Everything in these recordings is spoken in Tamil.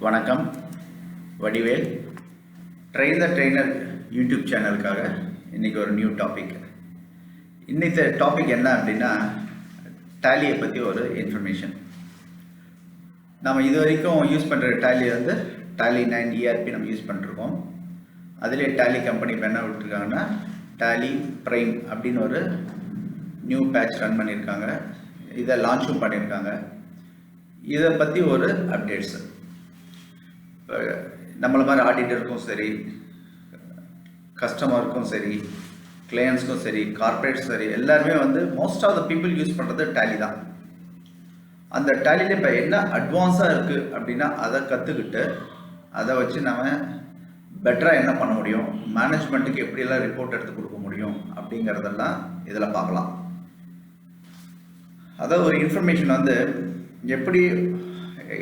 வணக்கம். Vadivel train the trainer YouTube சேனலுக்காக இன்றைக்கி ஒரு நியூ டாபிக். இன்றைக்கி டாபிக் என்ன அப்படின்னா, டேலியை பற்றி ஒரு இன்ஃபர்மேஷன். நம்ம இது வரைக்கும் யூஸ் பண்ணுற டேலி வந்து டேலி 9 ERP நம்ம யூஸ் பண்ணிருக்கோம். அதிலே டேலி கம்பெனி இப்போ என்ன விட்டுருக்காங்கன்னா, டேலி ப்ரைம் அப்படின்னு ஒரு நியூ பேட்ச் ரன் பண்ணியிருக்காங்க. இதை லான்ச்சும் பண்ணியிருக்காங்க. இதை பற்றி ஒரு அப்டேட்ஸு. இப்போ நம்மளை மாதிரி ஆடிட்டருக்கும் சரி, கஸ்டமருக்கும் சரி, கிளையன்ஸுக்கும் சரி, கார்பரேட்ஸும் சரி, எல்லாருமே வந்து most of the people use பண்ணுறது டேலி தான். அந்த டேலியில் இப்போ என்ன அட்வான்ஸாக இருக்குது அப்படின்னா, அதை கற்றுக்கிட்டு அதை வச்சு நம்ம பெட்டராக என்ன பண்ண முடியும், மேனேஜ்மெண்ட்டுக்கு எப்படியெல்லாம் ரிப்போர்ட் எடுத்து கொடுக்க முடியும் அப்படிங்கிறதெல்லாம் இதில் பார்க்கலாம். அதாவது ஒரு இன்ஃபர்மேஷன் வந்து எப்படி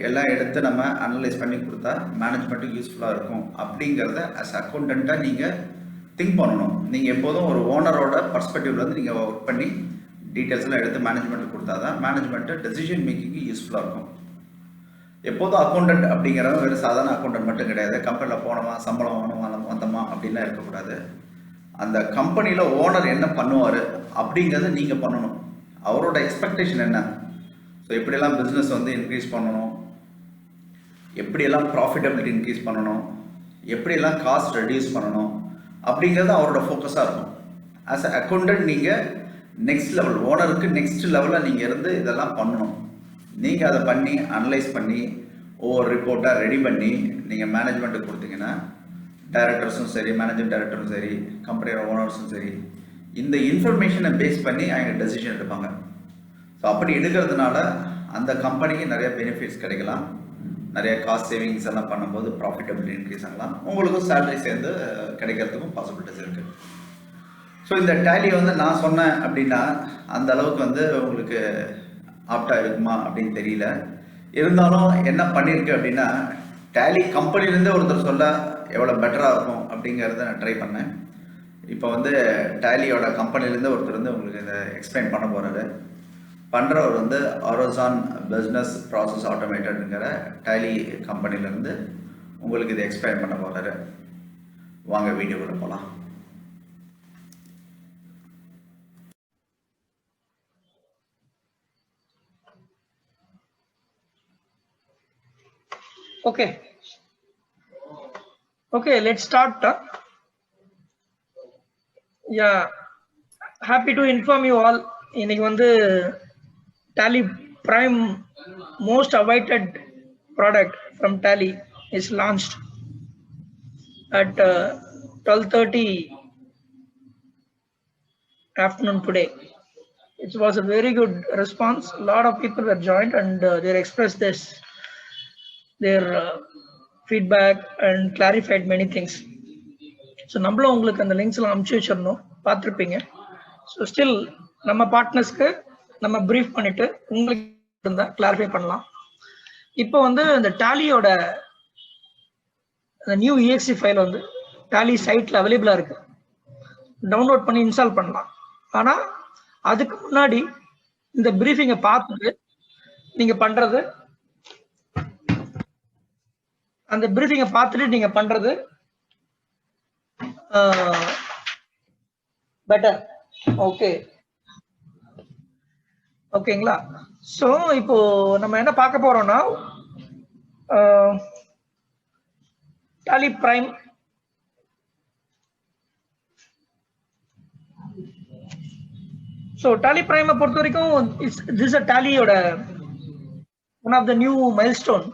எல்லாம் எடுத்து நம்ம அனலைஸ் பண்ணி கொடுத்தா மேனேஜ்மெண்ட்டுக்கு யூஸ்ஃபுல்லாக இருக்கும் அப்படிங்கிறத அஸ் அக்கௌண்டண்ட்டாக நீங்கள் திங்க் பண்ணணும். நீங்கள் எப்போதும் ஒரு ஓனரோட பர்ஸ்பெக்டிவ்லேருந்து நீங்கள் ஒர்க் பண்ணி டீட்டெயில்ஸ்லாம் எடுத்து மேனேஜ்மெண்ட்டுக்கு கொடுத்தா தான் மேனேஜ்மெண்ட்டு டெசிஷன் மேக்கிங்கு யூஸ்ஃபுல்லாக இருக்கும். எப்போதும் அக்கௌண்டன்ட் அப்படிங்கிறவங்க வெறும் சாதாரண அக்கௌண்டன்ட் மட்டும் கிடையாது. கம்பெனியில் போனோமா, சம்பளம் வாங்கணுமா, வந்தோமா அப்படின்லாம் இருக்கக்கூடாது. அந்த கம்பெனியில் ஓனர் என்ன பண்ணுவார் அப்படிங்கிறத நீங்கள் பண்ணணும். அவரோட எக்ஸ்பெக்டேஷன் என்ன, ஸோ எப்படியெல்லாம் பிஸ்னஸ் வந்து இன்க்ரீஸ் பண்ணணும், எப்படியெல்லாம் ப்ராஃபிட்டபிலிட்டி இன்க்ரீஸ் பண்ணணும், எப்படியெல்லாம் காஸ்ட் ரெடியூஸ் பண்ணணும் அப்படிங்கிறது அவரோட ஃபோக்கஸாக இருக்கும். ஆஸ் அ அக்கௌண்டன்ட் நீங்கள் நெக்ஸ்ட் லெவல், ஓனருக்கு நெக்ஸ்ட் லெவலில் நீங்கள் இருந்து இதெல்லாம் பண்ணணும். நீங்கள் அதை பண்ணி அனலைஸ் பண்ணி ஒவ்வொரு ரிப்போர்ட்டாக ரெடி பண்ணி நீங்கள் மேனேஜ்மெண்ட்டுக்கு கொடுத்தீங்கன்னா, டைரக்டர்ஸும் சரி, மேனேஜிங் டைரக்டரும் சரி, கம்பெனியோட ஓனர்ஸும் சரி, இந்த இன்ஃபர்மேஷனை பேஸ் பண்ணி அவங்க டெசிஷன் எடுப்பாங்க. ஸோ அப்படி எடுக்கிறதுனால அந்த கம்பெனிக்கு நிறைய பெனிஃபிட்ஸ் கிடைக்கலாம். நிறைய காஸ்ட் சேவிங்ஸ் எல்லாம் பண்ணும்போது ப்ராஃபிட்டபிலிட்டி இன்க்ரீஸ் ஆகலாம். உங்களுக்கும் சேலரி சேர்ந்து கிடைக்கிறதுக்கும் பாசிபிலிட்டிஸ் இருக்குது. ஸோ இந்த டேலி வந்து நான் சொன்னேன் அப்படின்னா அந்த அளவுக்கு வந்து உங்களுக்கு ஆப்டாக இருக்குமா அப்படின்னு தெரியல. இருந்தாலும் என்ன பண்ணியிருக்கு அப்படின்னா, டேலி கம்பெனிலேருந்தே ஒருத்தர் சொல்ல எவ்வளோ பெட்டராக இருக்கும் அப்படிங்கிறத நான் ட்ரை பண்ணேன். இப்போ வந்து டேலியோட கம்பெனிலேருந்து ஒருத்தர் வந்து உங்களுக்கு இதை எக்ஸ்பிளைன் பண்ண போகிறாரு. பண்ணுறவர் வந்து ஆரோசான் பிஸ்னஸ் ப்ராசஸ் ஆட்டோமேட்டடுங்கிற டேலி கம்பெனிலேருந்து உங்களுக்கு இதை எக்ஸ்பிளைன் பண்ண போகிறாரு. வாங்க வீடியோக்குள்ள போகலாம். Okay, let's start. Yeah, happy to inform you all. இன்னைக்கு வந்து Tally Prime, most awaited product from Tally, is launched at 12:30 afternoon today. It was a very good response. A lot of people were joined and they expressed their feedback and clarified many things. So நம்மளும் உங்களுக்கு அந்த லிங்க்ஸ் எல்லாம் அனுப்பிச்சு வச்சிருந்தோம், பார்த்துருப்பீங்க. ஸோ ஸ்டில் நம்ம பார்ட்னர்ஸ்க்கு நம்ம ப்ரீஃப் பண்ணிட்டு உங்களுக்கு இருந்தால் கிளாரிஃபை பண்ணலாம். இப்போ வந்து இந்த டேலியோட நியூ EXE ஃபைல் வந்து டேலி சைட்டில் அவைலபிளாக இருக்கு. டவுன்லோட் பண்ணி இன்ஸ்டால் பண்ணலாம். ஆனால் அதுக்கு முன்னாடி இந்த ப்ரீஃபிங்கை பார்த்துட்டு நீங்கள் பண்ணுறது, அந்த ப்ரீஃபிங்கை பார்த்துட்டு நீங்கள் பண்ணுறது பெட்டர். ஓகேங்களா? ஸோ இப்போ நம்ம என்ன பார்க்க போறோம்னா, டேலி பிரைம் டேலி பிரைமை பொறுத்த வரைக்கும் திஸ் அ டேலியோட one of the new milestone.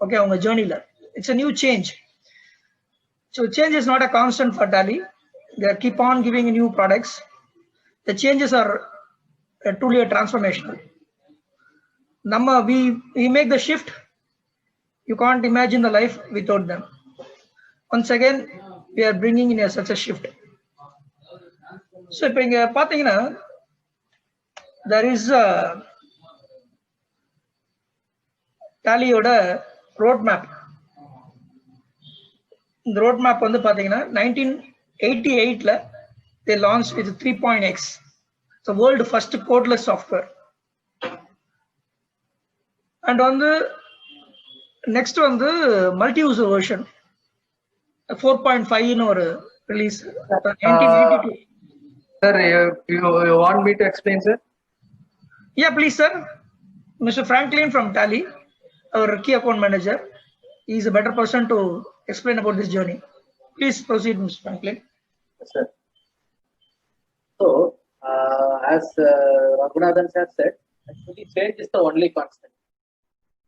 Okay, அவங்க ஜேர்னில it's a new change. So change is not a constant for Tally. They keep on giving new products. The changes are truly a transformational. We make the shift. You can't imagine the life without them. Once again, we are bringing in such a shift. So இப்போ இங்க பாத்தீங்கன்னா, there is a Tallyயோட road map. இந்த road map வந்து பாத்தீங்கன்னா 1988ல they launched with 3.x. It's the world first codeless software. And on the Next வந்து மல்டி யூசர் வெர்ஷன் 4.5 ஒரு release 1992. Sir, you want me to explain, sir? Yeah, please, sir. Mr. Franklin from Tally, our key account manager, he is a better person to explain about this journey. Please proceed, Mr. Franklin. Yes, sir. So, as Raghunathan sir said, actually change is the only constant.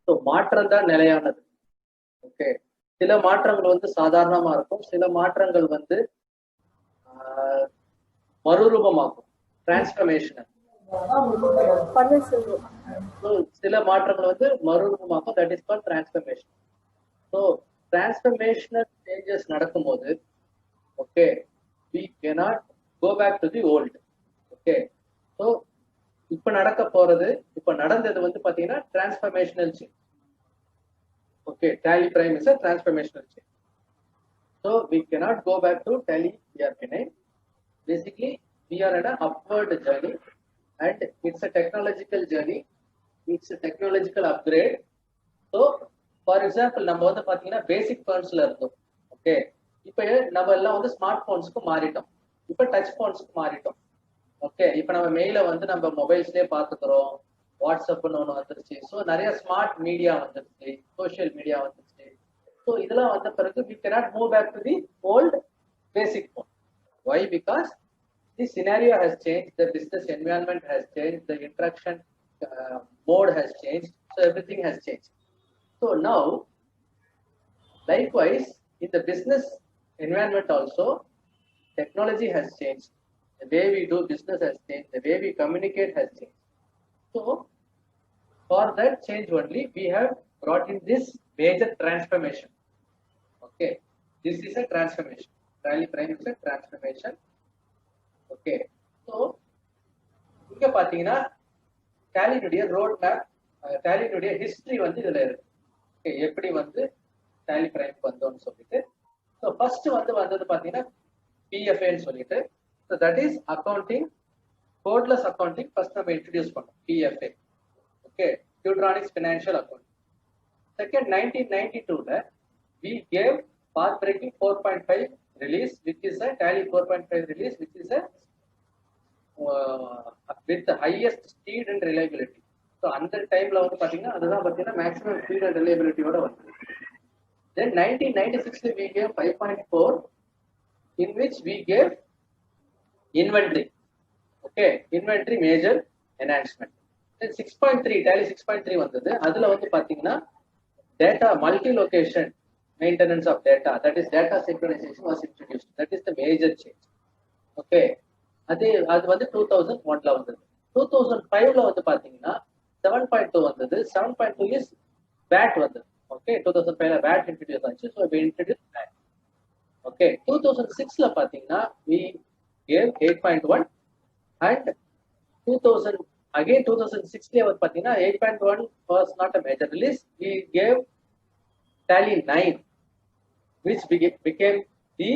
So, மாற்றம் தான் நிலையானது. ஓகே, சில மாற்றங்கள் வந்து சாதாரணமா இருக்கும், சில மாற்றங்கள் வந்து மறுரூபமாகும், டிரான்ஸ்ஃபர்மேஷனல். சில மாற்றங்கள் வந்து மறுரூபமாகும், that is called transformation. So transformational changes நடக்கும்போது okay we cannot go back to the old. Okay, so இப்போ நடந்தது வந்து பார்த்தீங்கன்னா transformational change. Okay, Tally Prime is a transformational change. So we cannot go back to Tally ERP9. Basically, we are at an upward journey and it's a technological journey. It's a technological upgrade. So, for example, நம்ம வந்து பார்த்தீங்கன்னா பேசிக் ஃபோன்ஸ்ல இருந்தோம். ஓகே, இப்போ நம்ம எல்லாம் வந்து ஸ்மார்ட் ஃபோன்ஸ்க்கு மாறிட்டோம், இப்போ டச் ஃபோன்ஸ்க்கு மாறிட்டோம். ஓகே, இப்போ நம்ம மெயிலை வந்து நம்ம மொபைல்ஸ்லேயே பார்த்துக்கிறோம், வாட்ஸ்அப்னு ஒன்று வந்துருச்சு. ஸோ நிறைய ஸ்மார்ட் மீடியா வந்துருச்சு, சோஷியல் மீடியா வந்துருச்சு. ஸோ இதெல்லாம் வந்த பிறகு we cannot move back to the old basic phone. Why? Because the scenario has changed, the business environment has changed, the interaction mode has changed, so everything has changed. So now, likewise, in the business environment also, technology has changed, the way we do business has changed, the way we communicate has changed. So, for that change only, we have brought in this major transformation. Okay, this is a transformation. Tally Prime is a transformation. Okay, so இங்க பாத்தீங்கன்னா Tallyனுடைய ரோட் மேப், Tallyனுடைய ஹிஸ்டரி வந்து இதுல இருக்கு. ஓகே, எப்படி வந்து Tally Prime வந்தோம்னு சொல்லிட்டு. ஸோ ஃபர்ஸ்ட் வந்தது பாத்தீங்கன்னா PFAன்னு சொல்லிட்டு, so that is accounting, codeless accounting first நம்ம இன்ட்ரடியூஸ் பண்ணோம், PFA. Okay, Putronix Financial Accounting. Second, 1992 we gave path breaking 4.5 release, which is a Tally 4.5 release, which is a with the highest speed and reliability. So அந்த டைம்ல வந்து பாத்தீங்கன்னா அதுதான் பாத்தீங்கன்னா மேக்ஸிமம் ஸ்பீட் அண்ட் ரிலையபிலிட்டியோட வந்தது. Then 1996 we gave 5.4, in which we gave inventory. Okay, inventory major enhancement. Then 6.3 Tally 6.3 வந்தது. அதுல வந்து பாத்தீங்கன்னா data multi-location maintenance of data, that is data synchronization was introduced. That is the major change. Okay, அது வந்து 2001ல வந்தது. 2005ல வந்து பாத்தீங்கன்னா 7.2 வந்தது. 7.2 is VAT வந்தது. Okay, 2005ல VAT introduce ஆச்சு. So we introduced VAT. Okay, 2006ல பாத்தீங்கன்னா we gave 8.1 and 2006ல வந்து பாத்தீங்கன்னா 8.1 was not a major release. We gave Tally 9, which became the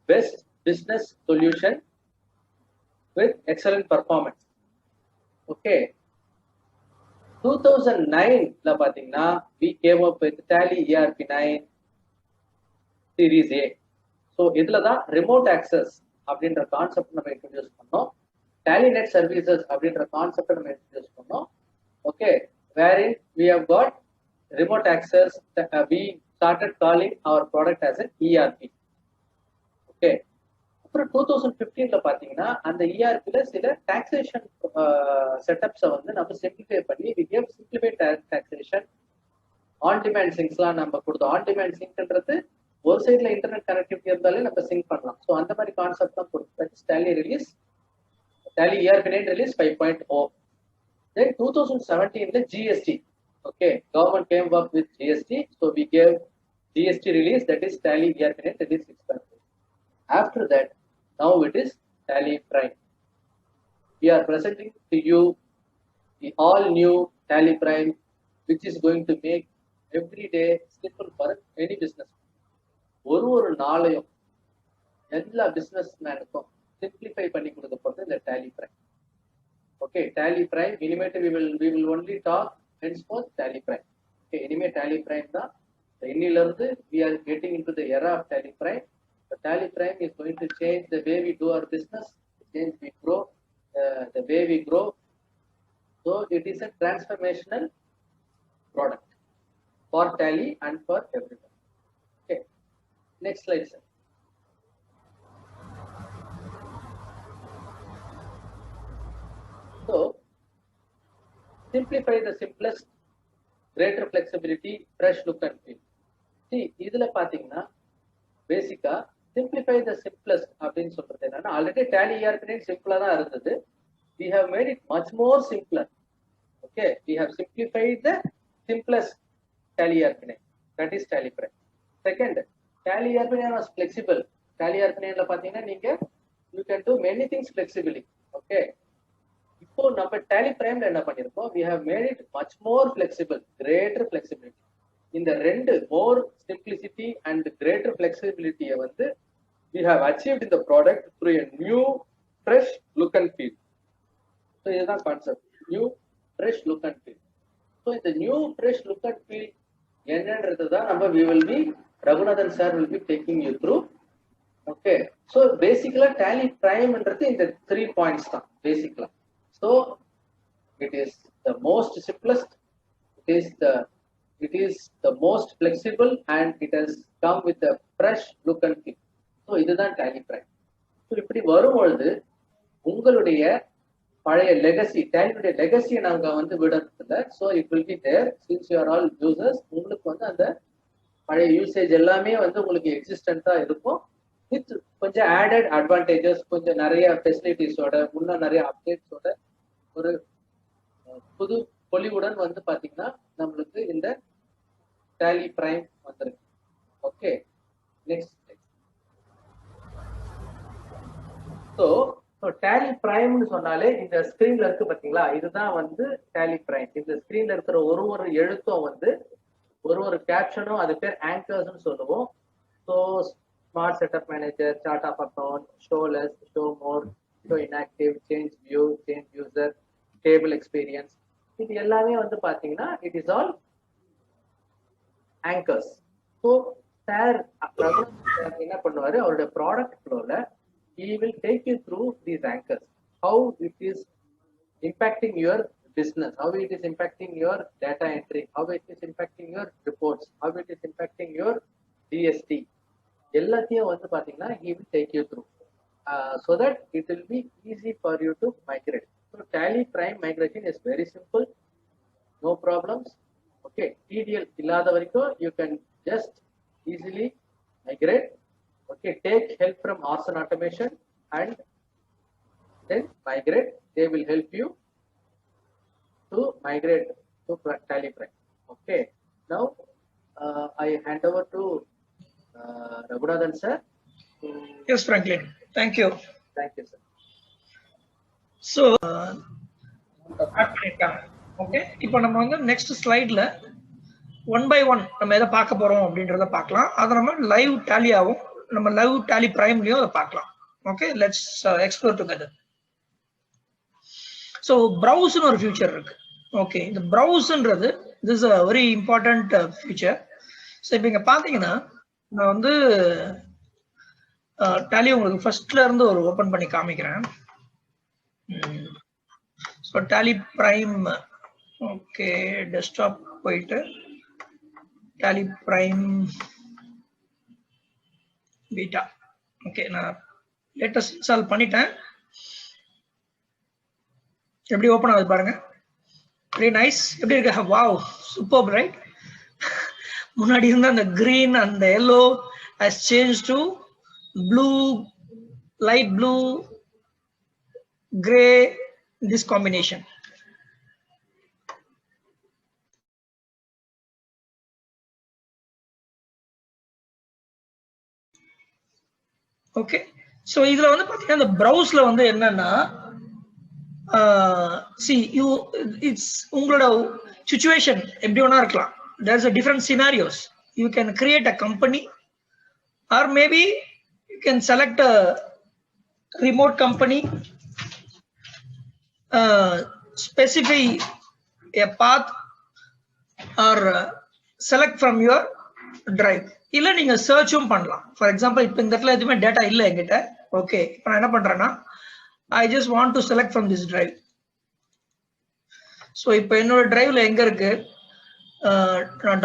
best business solution with excellent performance. Okay, 2009 பாத்தீங்கன்னா we came up with Tally ERP9 Series A. So இதுல தான் remote access அப்படின்ற கான்செப்ட் நம்ம இன்ட்ரோடியூஸ் பண்ணோம், Tally Net Services அப்படின்ற கான்செப்ட் நம்ம இன்ட்ரோடியூஸ் பண்ணோம். Okay, wherein we have got remote access, we started calling our product as an ERP. Okay, அப்புறம் 2015ல பாத்தீங்கன்னா அந்த ERPல சில டாக்ஸேஷன் செட்டப்ஸை வந்து நம்ம சிம்பிளிஃபை பண்ணி we gave simplified taxation, on demand சிங்க்ஸ்லாம் நம்ம கொடுத்தோம். ஆன் டிமாண்ட் சிங்க்ன்றது ஒரு சைட்ல இன்டர்நெட் கனெக்டிவிட்டி இருந்தாலே நம்ம சிங்க் பண்ணலாம். ஸோ அந்த மாதிரி கான்செப்ட் தான் கொடுத்தோம். Tally release, Tally ERP9 release 5.0. Then 2017 GST. Okay, government came up with GST, so we gave GST release, that is Tally ERP9 release 6.0. After that, now it is Tally Prime. We are presenting to you the all new Tally Prime, which is going to make every day simple for any business. ஒரு நாளையும் எல்லா பிசினஸ் மேனுக்கும் சிம்பிளிஃபை பண்ணி கொடுக்க போறது இந்த Tally Prime. Okay, Tally Prime, இனிமேட்டு we will only talk henceforth Tally Prime. Okay, anyway, Tally Prime da. We are getting into the era of Tally Prime. The Tally Prime is going to change the way we do our business, change we grow, the way we grow. So it is a transformational product for Tally and for everyone. Okay, next slide, sir. So simplify the simplest, greater flexibility, fresh look and feel. See, இதுல பாத்தீங்கன்னா பேசிக்கா simplify the simplest அப்படின்னு சொல்றது என்னன்னா ஆல்ரெடி Tally ERP சிம்பிளா தான் இருந்தது. We have made it much more simpler. Okay, we have simplified the simplest Tally ERP. That is Tally Prime. Second, Tally ERP was flexible. Tally ERP ல பாத்தீங்கன்னா நீங்க you can do many things flexibly. Okay. இப்போ நம்ம Tally Prime என்ன பண்ணிருக்கோம், we have made it much more flexible, greater flexibility. இந்த ரெண்டு more simplicity and greater flexibility வந்து we have achieved in the product through a new fresh look and feel. So இதுதான் concept, new fresh look and feel. So இந்த new fresh look and feel என்னன்றது தான் நம்ம we will be Raghunathan sir will be taking you through. Okay, so basically Tally Prime ன்றது இந்த 3 points தான் basically. So it is the most simplest, it is the most flexible, and it has come with a fresh look and feel. So இதுதான் Tally Prime. So இப்படி வரும்பொழுது உங்களுடைய பழைய லெகசி, Tallyடைய லெகசியை நாங்க வந்து விடுறதில்ல. So it will be there since you are all users. உங்களுக்கு வந்து அந்த பழைய யூசேஜ் எல்லாமே வந்து உங்களுக்கு எக்ஸிஸ்டண்டா இருக்கும். வித் கொஞ்சம் ஆடட் அட்வான்டேஜஸ், கொஞ்சம் நிறைய ஃபெசிலிட்டிஸோட, இன்னும் நிறைய அப்டேட்ஸோட ஒரு புது பொலிவுடன் வந்து பாத்தீங்கன்னா நம்மளுக்கு இந்த Tally Prime வந்திருக்கு. Okay, next. ஸோ Tally Primeன்னு சொன்னாலே இந்த ஸ்கிரீன்ல இருக்கு பாத்தீங்களா, இதுதான் வந்து Tally Prime. இந்த ஸ்கிரீன்ல இருக்கிற ஒரு எழுத்தும் வந்து ஒரு கேப்ஷனும் அது பேர் ஆங்கர்ஸ்னு சொல்லுவோம். So smart setup manager, chart of account, show less, show more, show inactive, change view, change user, table experience, இது எல்லாமே வந்து பாத்தீங்கன்னா it is all anchors. So sir என்ன பண்ணுவாரு, அவருடைய ப்ராடக்ட் ஃப்ளோல he will take you through these anchors, how it is impacting your business, how it is impacting your data entry, how it is impacting your reports, how it is impacting your DST. எல்லாத்தையும் வந்து பாத்தீங்கன்னா he will take you through so that it will be easy for you to migrate. So Tally Prime migration is very simple, no problems. Okay, TDL இல்லாத வரைக்கும் you can just easily migrate. Okay, take help from Arson Automation and then migrate. They will help you to migrate to Tally Prime. Okay, now I hand over to Raghunathan sir. Yes, Franklin. Thank you. Thank you, sir. So, okay, இப்போ நம்ம வந்து நெக்ஸ்ட் ஸ்லைட்ல 1 by 1 நம்ம எதை பார்க்க போறோம் அப்படின்றத பார்க்கலாம். அதை நம்ம லைவ் டேலி ஆகும், நம்ம லைவ் Tally Primeலயும் அதை பார்க்கலாம். Okay, let's explore together. So ப்ரௌஸ்னு ஒரு ஃபியூச்சர் இருக்கு. ஓகே, இந்த ப்ரௌஸ்ன்றது this is a very important future. So இப்போ இங்க பாத்தீங்கன்னா நான் வந்து Tally உங்களுக்கு ஃபர்ஸ்ட்ல இருந்து ஒரு ஓபன் பண்ணி காமிக்கிறேன். So Tally Prime, okay, desktop போயிட்டு Tally Prime பீட்டா. ஓகே, நான் லேட்டஸ்ட் இன்ஸ்டால் பண்ணிட்டேன். எப்படி ஓபன் ஆகுது பாருங்க, வெரி நைஸ். எப்படி இருக்கு? Wow, super right. முன்னாடி இருந்த அந்த green and the yellow has changed to blue, light blue, gray, this combination. Okay, so இதுல வந்து பாத்தீங்கன்னா இந்த ப்ரௌஸ்ல வந்து என்னன்னா இட்ஸ் உங்களோட சிச்சுவேஷன் எப்படி வேணா இருக்கலாம். There's a different scenarios. You can create a company or maybe you can select a remote company, specify a path or select from your drive. இல்ல நீங்க சர்ச்சும் பண்ணலாம். ஃபார் எக்ஸாம்பிள் இப்போ இந்த இடத்துல எதுவுமே டேட்டா இல்லை என்கிட்ட. ஓகே, இப்போ நான் என்ன பண்றேன்னா I just want to select from this drive. So இப்போ என்னோட டிரைவ்ல எங்க இருக்கு,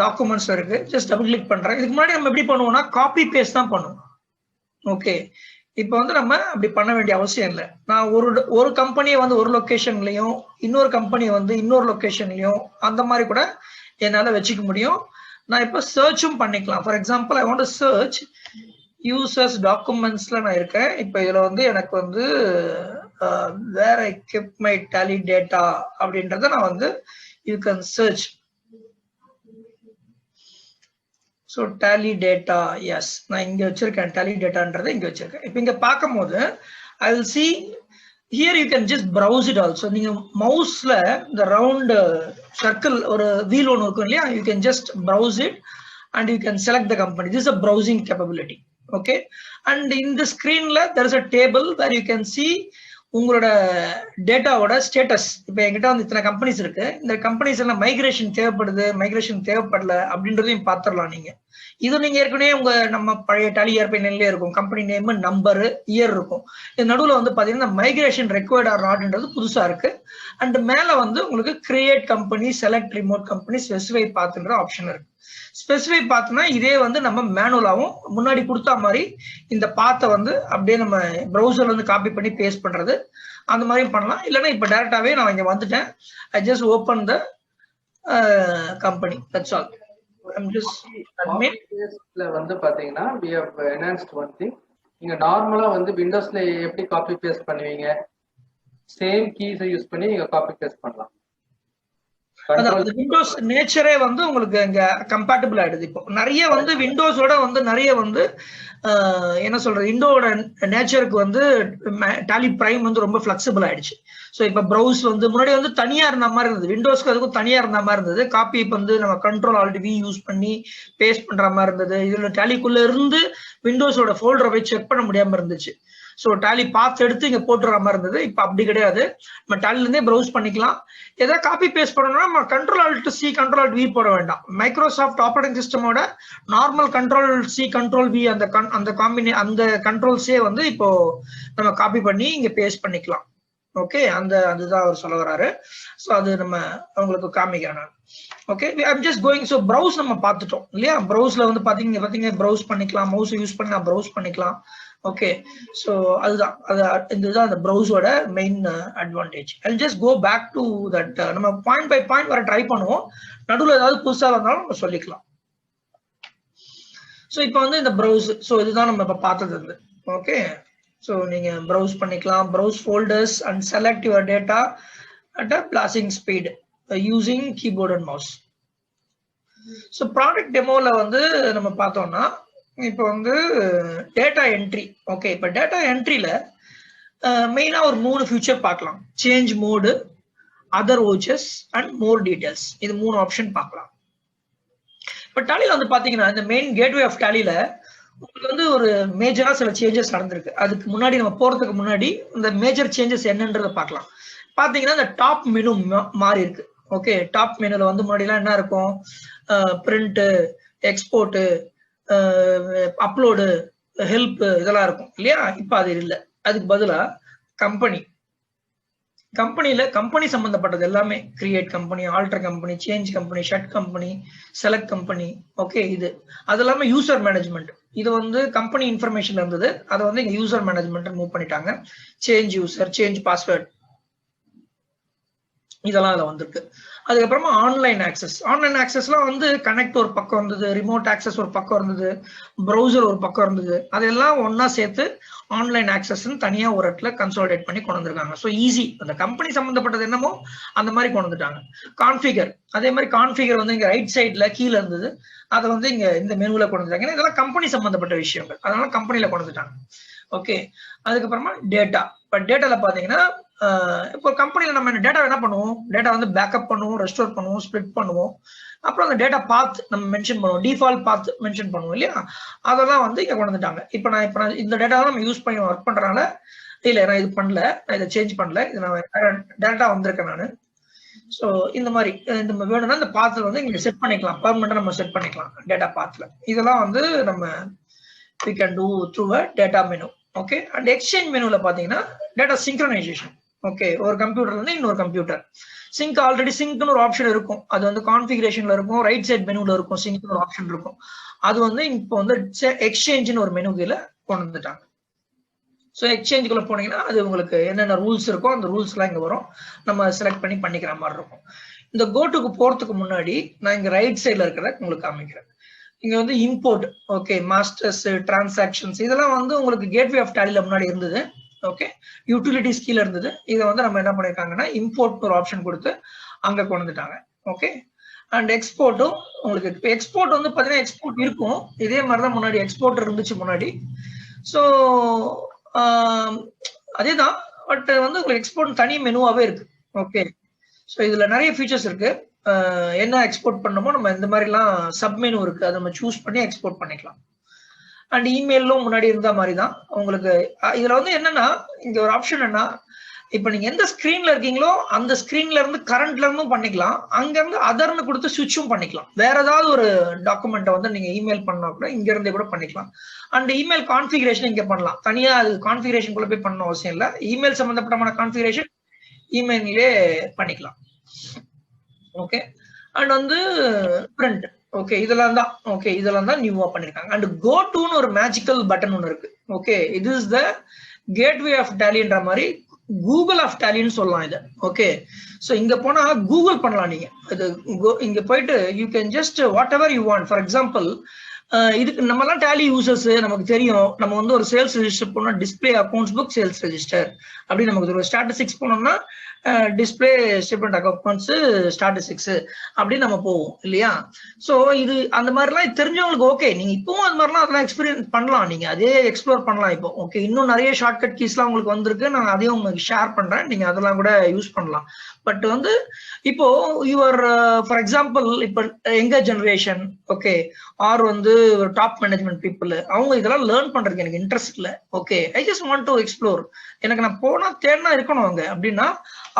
டாக்குமெண்ட்ஸ்ல இருக்கு. ஜஸ்ட் டபுள் கிளிக் பண்றேன். இதுக்கு முன்னாடி நம்ம எப்படி பண்ணுவோம்னா காப்பி பேஸ்ட் தான் பண்ணுவோம். ஓகே, இப்போ வந்து நம்ம அப்படி பண்ண வேண்டிய அவசியம் இல்லை. நான் ஒரு கம்பெனியை வந்து ஒரு லொக்கேஷன்லயும் இன்னொரு கம்பெனியை வந்து இன்னொரு லொக்கேஷன்லயும் அந்த மாதிரி கூட என்னால வச்சுக்க முடியும். நான் இப்போ சர்ச்சும் பண்ணிக்கலாம். For example I want to search users டாக்குமெண்ட்ஸ்ல நான் இருக்கேன். இப்போ இதுல வந்து எனக்கு வந்து வேற I kept my Tally data அப்படின்றத நான் வந்து you can search. So Tally data, yes நான் இங்க வச்சிருக்கேன் டேலி டேட்டான்றதை இங்க வச்சிருக்கேன். இப்போ இங்க பார்க்கும் போது I will see here you can just browse it also. நீங்க மவுஸ்ல இந்த ரவுண்ட் சர்க்கிள் ஒரு வீல் ஒன்று இருக்கும் இல்லையா, you can just browse it and you can select the company. This is a browsing capability. Okay, and in the screenல there is a table where you can see உங்களோட டேட்டாவோட ஸ்டேட்டஸ். இப்போ என்கிட்ட வந்து இத்தனை கம்பெனிஸ் இருக்கு. இந்த கம்பெனிஸ் எல்லாம் மைக்ரேஷன் தேவைப்படுது, மைக்ரேஷன் தேவைப்படல அப்படின்றதையும் பார்த்துடலாம். நீங்க இது நீங்க ஏற்கனவே நம்ம பழைய டாலி ERP9லே இருக்கும். கம்பெனி நேம், நம்பரு, இயர் இருக்கும். இது நடுவில் வந்து பாத்தீங்கன்னா மைக்ரேஷன் ரெக்வயர்ட் ஆர் நாட்ன்றது புதுசா இருக்கு. அண்ட் மேல வந்து உங்களுக்கு create company, select remote company, specify பாத்துன்ற ஆப்ஷன் இருக்கு. ஸ்பெசிஃபை பாத்னா இதே வந்து நம்ம மேனுவலாவும் முன்னாடி கொடுத்தா மாதிரி இந்த பாத்தை வந்து அப்படியே நம்ம ப்ரௌசர்ல வந்து காப்பி பண்ணி பேஸ்ட் பண்றது அந்த மாதிரியும் பண்ணலாம். இல்லைன்னா இப்போ டேரக்டாவே நான் இங்க வந்துட்டேன். I just open the company, that's all. I'm just admin. வந்து பாத்தீங்கன்னா we have enhanced one thing. நீங்க நார்மலா வந்து விண்டோஸ்ல எப்படி காப்பி பேஸ்ட் பண்ணுவீங்க, சேம் கீஸை யூஸ் பண்ணி நீங்க காப்பி பேஸ்ட் பண்ணலாம். விண்டோஸ் நேச்சரே வந்து உங்களுக்கு இங்க கம்பேட்டபிள் ஆயிடுது. இப்போ நிறைய வந்து விண்டோஸோட வந்து நிறைய வந்து என்ன சொல்றது, விண்டோவோட நேச்சருக்கு வந்து டாலி பிரைம் வந்து ரொம்ப ஃபிளெக்சிபிள் ஆயிடுச்சு. ஸோ இப்போ ப்ரௌஸ் வந்து முன்னாடி வந்து தனியா இருந்த மாதிரி இருந்தது, விண்டோஸ்க்கு அதுக்கும் தனியா இருந்த மாதிரி இருந்தது. காப்பி இப்போ வந்து நம்ம கண்ட்ரோல் ஆல்ட் V யூஸ் பண்ணி பேஸ்ட் பண்ற மாதிரி இருந்தது. இதுல டாலிக்குள்ள இருந்து விண்டோஸோட ஃபோல்டரை போய் செக் பண்ண முடியாம இருந்துச்சு. ஸோ டாலி பார்த்து எடுத்து இங்க போட்டுற மாதிரி இருந்தது. இப்போ அப்படி கிடையாது, நம்ம டாலில இருந்தே ப்ரௌஸ் பண்ணிக்கலாம். ஏதாவது காப்பி பேஸ்ட் பண்ணணும்னா நம்ம control alt C control alt V போட வேண்டாம். மைக்ரோசாஃப்ட் ஆப்ரேட்டிங் சிஸ்டமோட normal control C control V அந்த கண்ட்ரோல்ஸே வந்து இப்போ நம்ம காப்பி பண்ணி இங்க பேஸ்ட் பண்ணிக்கலாம். ஓகே, அதுதான் அவர் சொல்ல வராரு. ஸோ அது நம்ம அவங்களுக்கு காமிக்கிறேன். Okay, I'm just going. So browse நம்ம பார்த்துட்டோம் இல்லையா. ப்ரௌஸ்ல வந்து பாத்தீங்க ப்ரௌஸ் பண்ணிக்கலாம், மவுஸ் யூஸ் பண்ணி நான் ப்ரௌஸ் பண்ணிக்கலாம். ஓகே, ஸோ அதுதான் இதுதான் அந்த ப்ரௌஸோட main advantage. I just go back to that. நம்ம பாயிண்ட் பை பாயிண்ட் வர ட்ரை பண்ணுவோம். நடுவில் ஏதாவது புதுசா வந்தாலும் நம்ம சொல்லிக்கலாம். ஸோ இப்போ வந்து இந்த ப்ரௌஸ், ஸோ இதுதான் நம்ம இப்போ பார்த்தது வந்து. ஓகே, ஸோ நீங்க ப்ரௌஸ் பண்ணிக்கலாம். Browse folders and select your data at a blazing speed using keyboard and mouse. So product டெமோல வந்து நம்ம பார்த்தோம்னா இப்போ வந்து டேட்டா என்ட்ரி. ஓகே, இப்போ டேட்டா என்ட்ரியில மெயினா ஒரு 3 ஃபியூச்சர் பார்க்கலாம். சேஞ்ச் மோடு, அதர் ஓச்சஸ் அண்ட் மோர் டீடைல்ஸ். இது 3 ஆப்ஷன் பார்க்கலாம். இப்போ டாலில வந்து பாத்தீங்கன்னா இந்த மெயின் கேட்வே ஆஃப் டாலில உங்களுக்கு வந்து ஒரு மேஜரா சில சேஞ்சஸ் நடந்திருக்கு. அதுக்கு முன்னாடி நம்ம போறதுக்கு முன்னாடி இந்த மேஜர் சேஞ்சஸ் என்னன்றதை பார்க்கலாம். பாத்தீங்கன்னா இந்த டாப் மெனு மாறி இருக்கு. ஓகே, டாப் மெனுல வந்து முன்னாடிலாம் என்ன இருக்கும், பிரிண்ட், எக்ஸ்போர்ட், அப்லோடு, ஹெல்ப் இதெல்லாம் இருக்கும் இல்லையா. இப்ப அது இல்லை. அதுக்கு பதிலா கம்பெனி சம்பந்தப்பட்டது எல்லாமே, create company, alter company, change company, shut company, select company. Okay, அது எல்லாமே யூசர் மேனேஜ்மெண்ட். இது வந்து கம்பெனி இன்ஃபர்மேஷன் இருந்தது, அதை வந்து இங்க யூசர் மேனேஜ்மெண்ட் மூவ் பண்ணிட்டாங்க. சேஞ்ச் யூசர், சேஞ்ச் பாஸ்வேர்ட், இதெல்லாம் அதுல வந்திருக்கு. அதுக்கப்புறமா ஆன்லைன் ஆக்சஸ்லாம் வந்து கனெக்ட் ஒரு பக்கம் இருந்தது, ரிமோட் ஆக்சஸ் ஒரு பக்கம் இருந்தது, ப்ரௌசர் ஒரு பக்கம் இருந்தது. அதெல்லாம் ஒன்னா சேர்த்து ஆன்லைன் ஆக்சஸ் தனியா ஒரு இடத்துல கன்சாலிடேட் பண்ணி கொண்டு வந்திருக்காங்க. ஸோ ஈஸி, அந்த கம்பெனி சம்பந்தப்பட்டது என்னமோ அந்த மாதிரி கொண்டு வந்துட்டாங்க. கான்ஃபிகர், அதே மாதிரி கான்ஃபிகர் வந்து இங்க ரைட் சைட்ல கீழே இருந்தது, அதை வந்து இங்க இந்த மெனுல கொண்டு வந்துட்டாங்க. ஏன்னா இதெல்லாம் கம்பெனி சம்பந்தப்பட்ட விஷயங்கள், அதனால கம்பெனில கொண்டு வந்துட்டாங்க. ஓகே, அதுக்கப்புறமா டேட்டா. இப்போ டேட்டால பாத்தீங்கன்னா இப்போ கம்பெனில நம்ம டேட்டா என்ன பண்ணுவோம், டேட்டா வந்து பேக்கப் பண்ணுவோம், ரெஸ்டோர் பண்ணுவோம், ஸ்ப்ளிட் பண்ணுவோம். அப்புறம் அந்த டேட்டா பாத் நம்ம மென்ஷன் பண்ணுவோம், டிஃபால்ட் பாத் மென்ஷன் பண்ணுவோம் இல்லையா. அதெல்லாம் வந்து இங்க கொண்டு வந்துட்டாங்க. இப்போ நான் இந்த டேட்டா நம்ம யூஸ் பண்ணி ஒர்க் பண்றதுனால இல்ல நான் இது பண்ணல, நான் இதை சேஞ்ச் பண்ணல, இது நான் டேரக்டா வந்திருக்கேன் நான். ஸோ இந்த மாதிரி நம்ம வேணும்னா இந்த பாத்தில் வந்து இங்க செட் பண்ணிக்கலாம், பெர்மனண்டா நம்ம செட் பண்ணிக்கலாம் டேட்டா பாத்தில். இதெல்லாம் வந்து நம்ம we can do through a data menu. Okay, and exchange மெனுல பாத்தீங்கன்னா data synchronization. ஓகே, ஒரு கம்ப்யூட்டர்ல இருந்து இன்னொரு கம்ப்யூட்டர் சிங்க், ஆல்ரெடி சிங்க்னு ஒரு ஆப்ஷன் இருக்கும், அது வந்து கான்ஃபிகரேஷன்ல இருக்கும், ரைட் சைட் மெனுல இருக்கும், சிங்க்னு ஒரு ஆப்ஷன் இருக்கும். அது வந்து இப்போ வந்து எக்ஸ்சேஞ்சுன்னு ஒரு மெனு கீழே கொண்டு வந்துட்டாங்க. ஸோ எக்ஸ்சேஞ்சுக்குள்ள போனீங்கன்னா அது உங்களுக்கு என்னென்ன ரூல்ஸ் இருக்கோ அந்த ரூல்ஸ்லாம் இங்கே வரும், நம்ம செலக்ட் பண்ணி பண்ணிக்கிற மாதிரி இருக்கும். இந்த கோட்டுக்கு போறதுக்கு முன்னாடி நான் இங்க ரைட் சைட்ல இருக்கிறத உங்களுக்கு காமிக்கிறேன். இங்க வந்து இம்போர்ட், ஓகே, மாஸ்டர்ஸ், டிரான்சாக்ஷன்ஸ், இதெல்லாம் வந்து உங்களுக்கு கேட்வே ஆஃப் டேலில முன்னாடி இருந்தது. ஓகே, யூட்டிலிட்டிஸ் கீழே இருந்தது. இதை வந்து நம்ம என்ன பண்ணிருக்காங்கன்னா இம்போர்ட் ஒரு ஆப்ஷன் கொடுத்து அங்க கொண்டு வந்துட்டாங்க. ஓகே, அண்ட் எக்ஸ்போர்ட்டும் உங்களுக்கு எக்ஸ்போர்ட் வந்து பாத்தீங்கன்னா எக்ஸ்போர்ட் இருக்கும், இதே மாதிரிதான் முன்னாடி எக்ஸ்போர்ட் இருந்துச்சு முன்னாடி. ஸோ அதேதான், பட் வந்து உங்களுக்கு எக்ஸ்போர்ட் தனி மெனுவாவே இருக்கு. ஓகே, ஸோ இதுல நிறைய ஃபீச்சர்ஸ் இருக்கு. என்ன எக்ஸ்போர்ட் பண்ணணுமோ நம்ம இந்த மாதிரிலாம் சப் மெனு இருக்கு, அதை நம்ம சூஸ் பண்ணி எக்ஸ்போர்ட் பண்ணிக்கலாம். அண்ட் இமெயிலும் முன்னாடி இருந்த மாதிரி தான் உங்களுக்கு. இதுல வந்து என்னன்னா இங்க ஒரு ஆப்ஷன் என்ன, இப்ப நீங்க எந்த ஸ்கிரீன்ல இருக்கீங்களோ அந்த ஸ்கிரீன்ல இருந்து கரண்ட்ல இருந்தும் பண்ணிக்கலாம், அங்க இருந்து அதர்னு கொடுத்து சுவிட்சும் பண்ணிக்கலாம். வேற ஏதாவது ஒரு டாக்குமெண்ட்டை வந்து நீங்க இமெயில் பண்ணா கூட இங்க இருந்தே கூட பண்ணிக்கலாம். அண்ட் இமெயில் கான்ஃபிகரேஷன் இங்க பண்ணலாம், தனியா அது கான்ஃபிகரேஷன் குள்ள போய் பண்ண அவசியம் இல்லை. இமெயில் சம்பந்தப்பட்டமான கான்ஃபிகரேஷன் இமெயிலே பண்ணிக்கலாம். ஓகே, அண்ட் வந்து பிரிண்ட், ஓகே, இதெல்லாம் தான். ஓகே, இதெல்லாம் தான் நியூவா பண்ணிருக்காங்க. அண்ட் கோ டுன்னு ஒரு மேஜிக்கல் பட்டன் ஒன்று இருக்கு. ஓகே, இது இஸ் த கேட்வே ஆஃப் டேலின்ற மாதிரி கூகுள் ஆஃப் டேலின்னு சொல்லலாம் இதை. ஓகே, ஸோ இங்க போனா கூகுள் பண்ணலாம் நீங்க. இது இங்க போயிட்டு you can just what ever you want. For example இதுக்கு நம்மலாம் டேலி யூசர்ஸ், நமக்கு தெரியும். நம்ம வந்து ஒரு சேல்ஸ் ரெஜிஸ்டர் போனோம், display accounts book sales register அப்படி நமக்கு ஒரு ஸ்டாட்டிஸ்டிக்ஸ் போனோம்னா டிஸ்பிளே ஸ்டேட்மெண்ட் அக்கௌண்ட்ஸ் ஸ்டாட்டிஸ்டிக்ஸ் அப்படி நம்ம போவோம் இல்லையா. ஸோ இது அந்த மாதிரிலாம் தெரிஞ்சவங்களுக்கு ஓகே, நீங்க இப்பவும் அது மாதிரிலாம் அதெல்லாம் எக்ஸ்பீரியன்ஸ் பண்ணலாம், நீங்க அதே எக்ஸ்ப்ளோர் பண்ணலாம் இப்போ. ஓகே, இன்னும் நிறைய ஷார்ட்கட் கீஸ்லாம் உங்களுக்கு வந்திருக்கு, நான் அதையும் உங்களுக்கு ஷேர் பண்றேன், நீங்க அதெல்லாம் கூட யூஸ் பண்ணலாம். பட் வந்து இப்போ யுவர் ஃபார் எக்ஸாம்பிள் இப்போ எங்க ஜெனரேஷன், ஓகே, ஆர் வந்து ஒரு டாப் மேனேஜ்மெண்ட் பீப்புள், அவங்க இதெல்லாம் லேர்ன் பண்றதுக்கு எனக்கு இன்ட்ரெஸ்ட் இல்லை. Okay, I just want to explore, எனக்கு நான் போனா தேடினா இருக்கணும் அங்க அப்படின்னா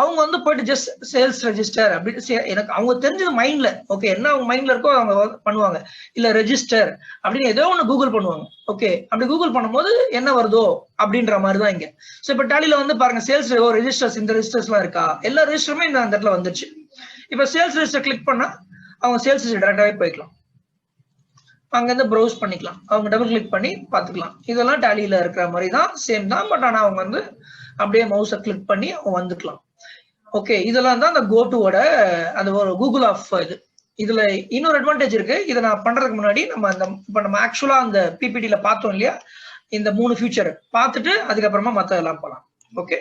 அவங்க வந்து போயிட்டு ஜஸ்ட் சேல்ஸ் ரெஜிஸ்டர் அப்படின்னு எனக்கு அவங்க தெரிஞ்சது மைண்ட்ல, ஓகே, என்ன அவங்க மைண்ட்ல இருக்கோ அவங்க பண்ணுவாங்க. இல்ல ரெஜிஸ்டர் அப்படின்னு ஏதோ ஒண்ணு கூகுள் பண்ணுவாங்க. ஓகே, அப்படி கூகுள் பண்ணும்போது என்ன வருதோ அப்படின்ற மாதிரி தான் இங்க. ஸோ இப்போ டேலில வந்து பாருங்க, சேல்ஸ் ரெஜிஸ்டர்ஸ், இந்த ரெஜிஸ்டர்ஸ்லாம் இருக்கா, எல்லா ரெஜிஸ்டருமே இந்த இடத்துல வந்துச்சு. இப்போ சேல்ஸ் ரெஜிஸ்டர் கிளிக் பண்ணா அவங்க சேல்ஸ் டேரக்டாவே போய்க்கலாம், அங்கிருந்து ப்ரௌஸ் பண்ணிக்கலாம், அவங்க டபுள் கிளிக் பண்ணி பார்த்துக்கலாம். இதெல்லாம் டேலியில இருக்கிற மாதிரி தான், சேம் தான். பட் ஆனால் அவங்க வந்து அப்படியே மவுஸை கிளிக் பண்ணி அவங்க வந்துக்கலாம். ஓகே, இதெல்லாம் தான் அந்த கோட்டுவோட அந்த ஒரு கூகுள் ஆஃப் இது. இதுல இன்னொரு அட்வான்டேஜ் இருக்கு. இதை நான் பண்றதுக்கு முன்னாடி நம்ம அந்த இப்போ நம்ம ஆக்சுவலா அந்த பிபிடியில பார்த்தோம் இல்லையா, இந்த 3 ஃபியூச்சர் பார்த்துட்டு அதுக்கப்புறமா மற்றதெல்லாம் போகலாம். ஓகே,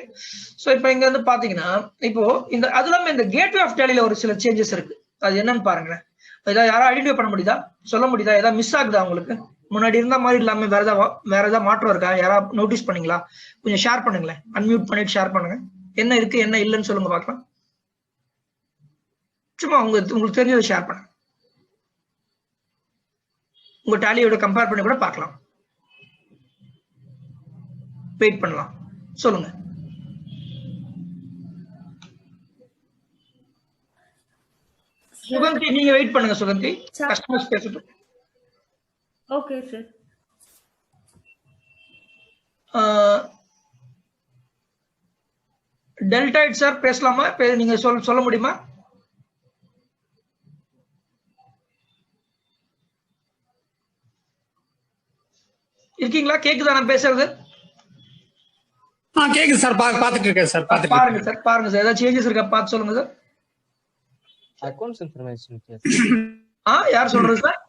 ஸோ இப்போ இங்க வந்து பாத்தீங்கன்னா இப்போ இந்த அது இல்லாமல் இந்த கேட்வே ஆஃப் டேலியில ஒரு சில சேஞ்சஸ் இருக்கு. அது என்னன்னு பாருங்களேன். ஏதாவது யாரும் ஐடென்டிஃபை பண்ண முடியுதா, சொல்ல முடியுதா, ஏதாவது மிஸ் ஆகுதா உங்களுக்கு? முன்னாடி இருந்த மாதிரி இல்லாம வேற ஏதாவது மாற்றம் இருக்கா? யாராவது நோட்டீஸ் பண்ணீங்களா? கொஞ்சம் ஷேர் பண்ணுங்களேன், அன்மியூட் பண்ணிட்டு ஷேர் பண்ணுங்க. என்ன இருக்கு என்ன இல்லைன்னு சொல்லுங்க பார்க்கலாம். சும்மா உங்களுக்கு தெரிஞ்சதை ஷேர் பண்ணுங்க, உங்க டேலியோட கம்பேர் பண்ணி கூட பார்க்கலாம். வெயிட் பண்ணலாம், சொல்லுங்க. சுகந்தி நீங்க வெயிட் பண்ணுங்க. சுகந்தி கஸ்டமர்ஸ் பேசட்டும். Okay sir. டெல்டாய்ட் சார் பேசலாமா? நீங்க சொல்ல முடியுமா? இருக்கீங்களா? கேக்குதா நான் பேசுறது? கேக்குது சார், பாத்துட்டு இருக்கேன் சார். பாருங்க சார், பாருங்க சார், ஏதாவது சேஞ்சஸ் இருக்கா பார்த்து சொல்லுங்க சார். அக்கவுண்ட்ஸ் இன்ஃபர்மேஷன் யார் சொல்றது சார்?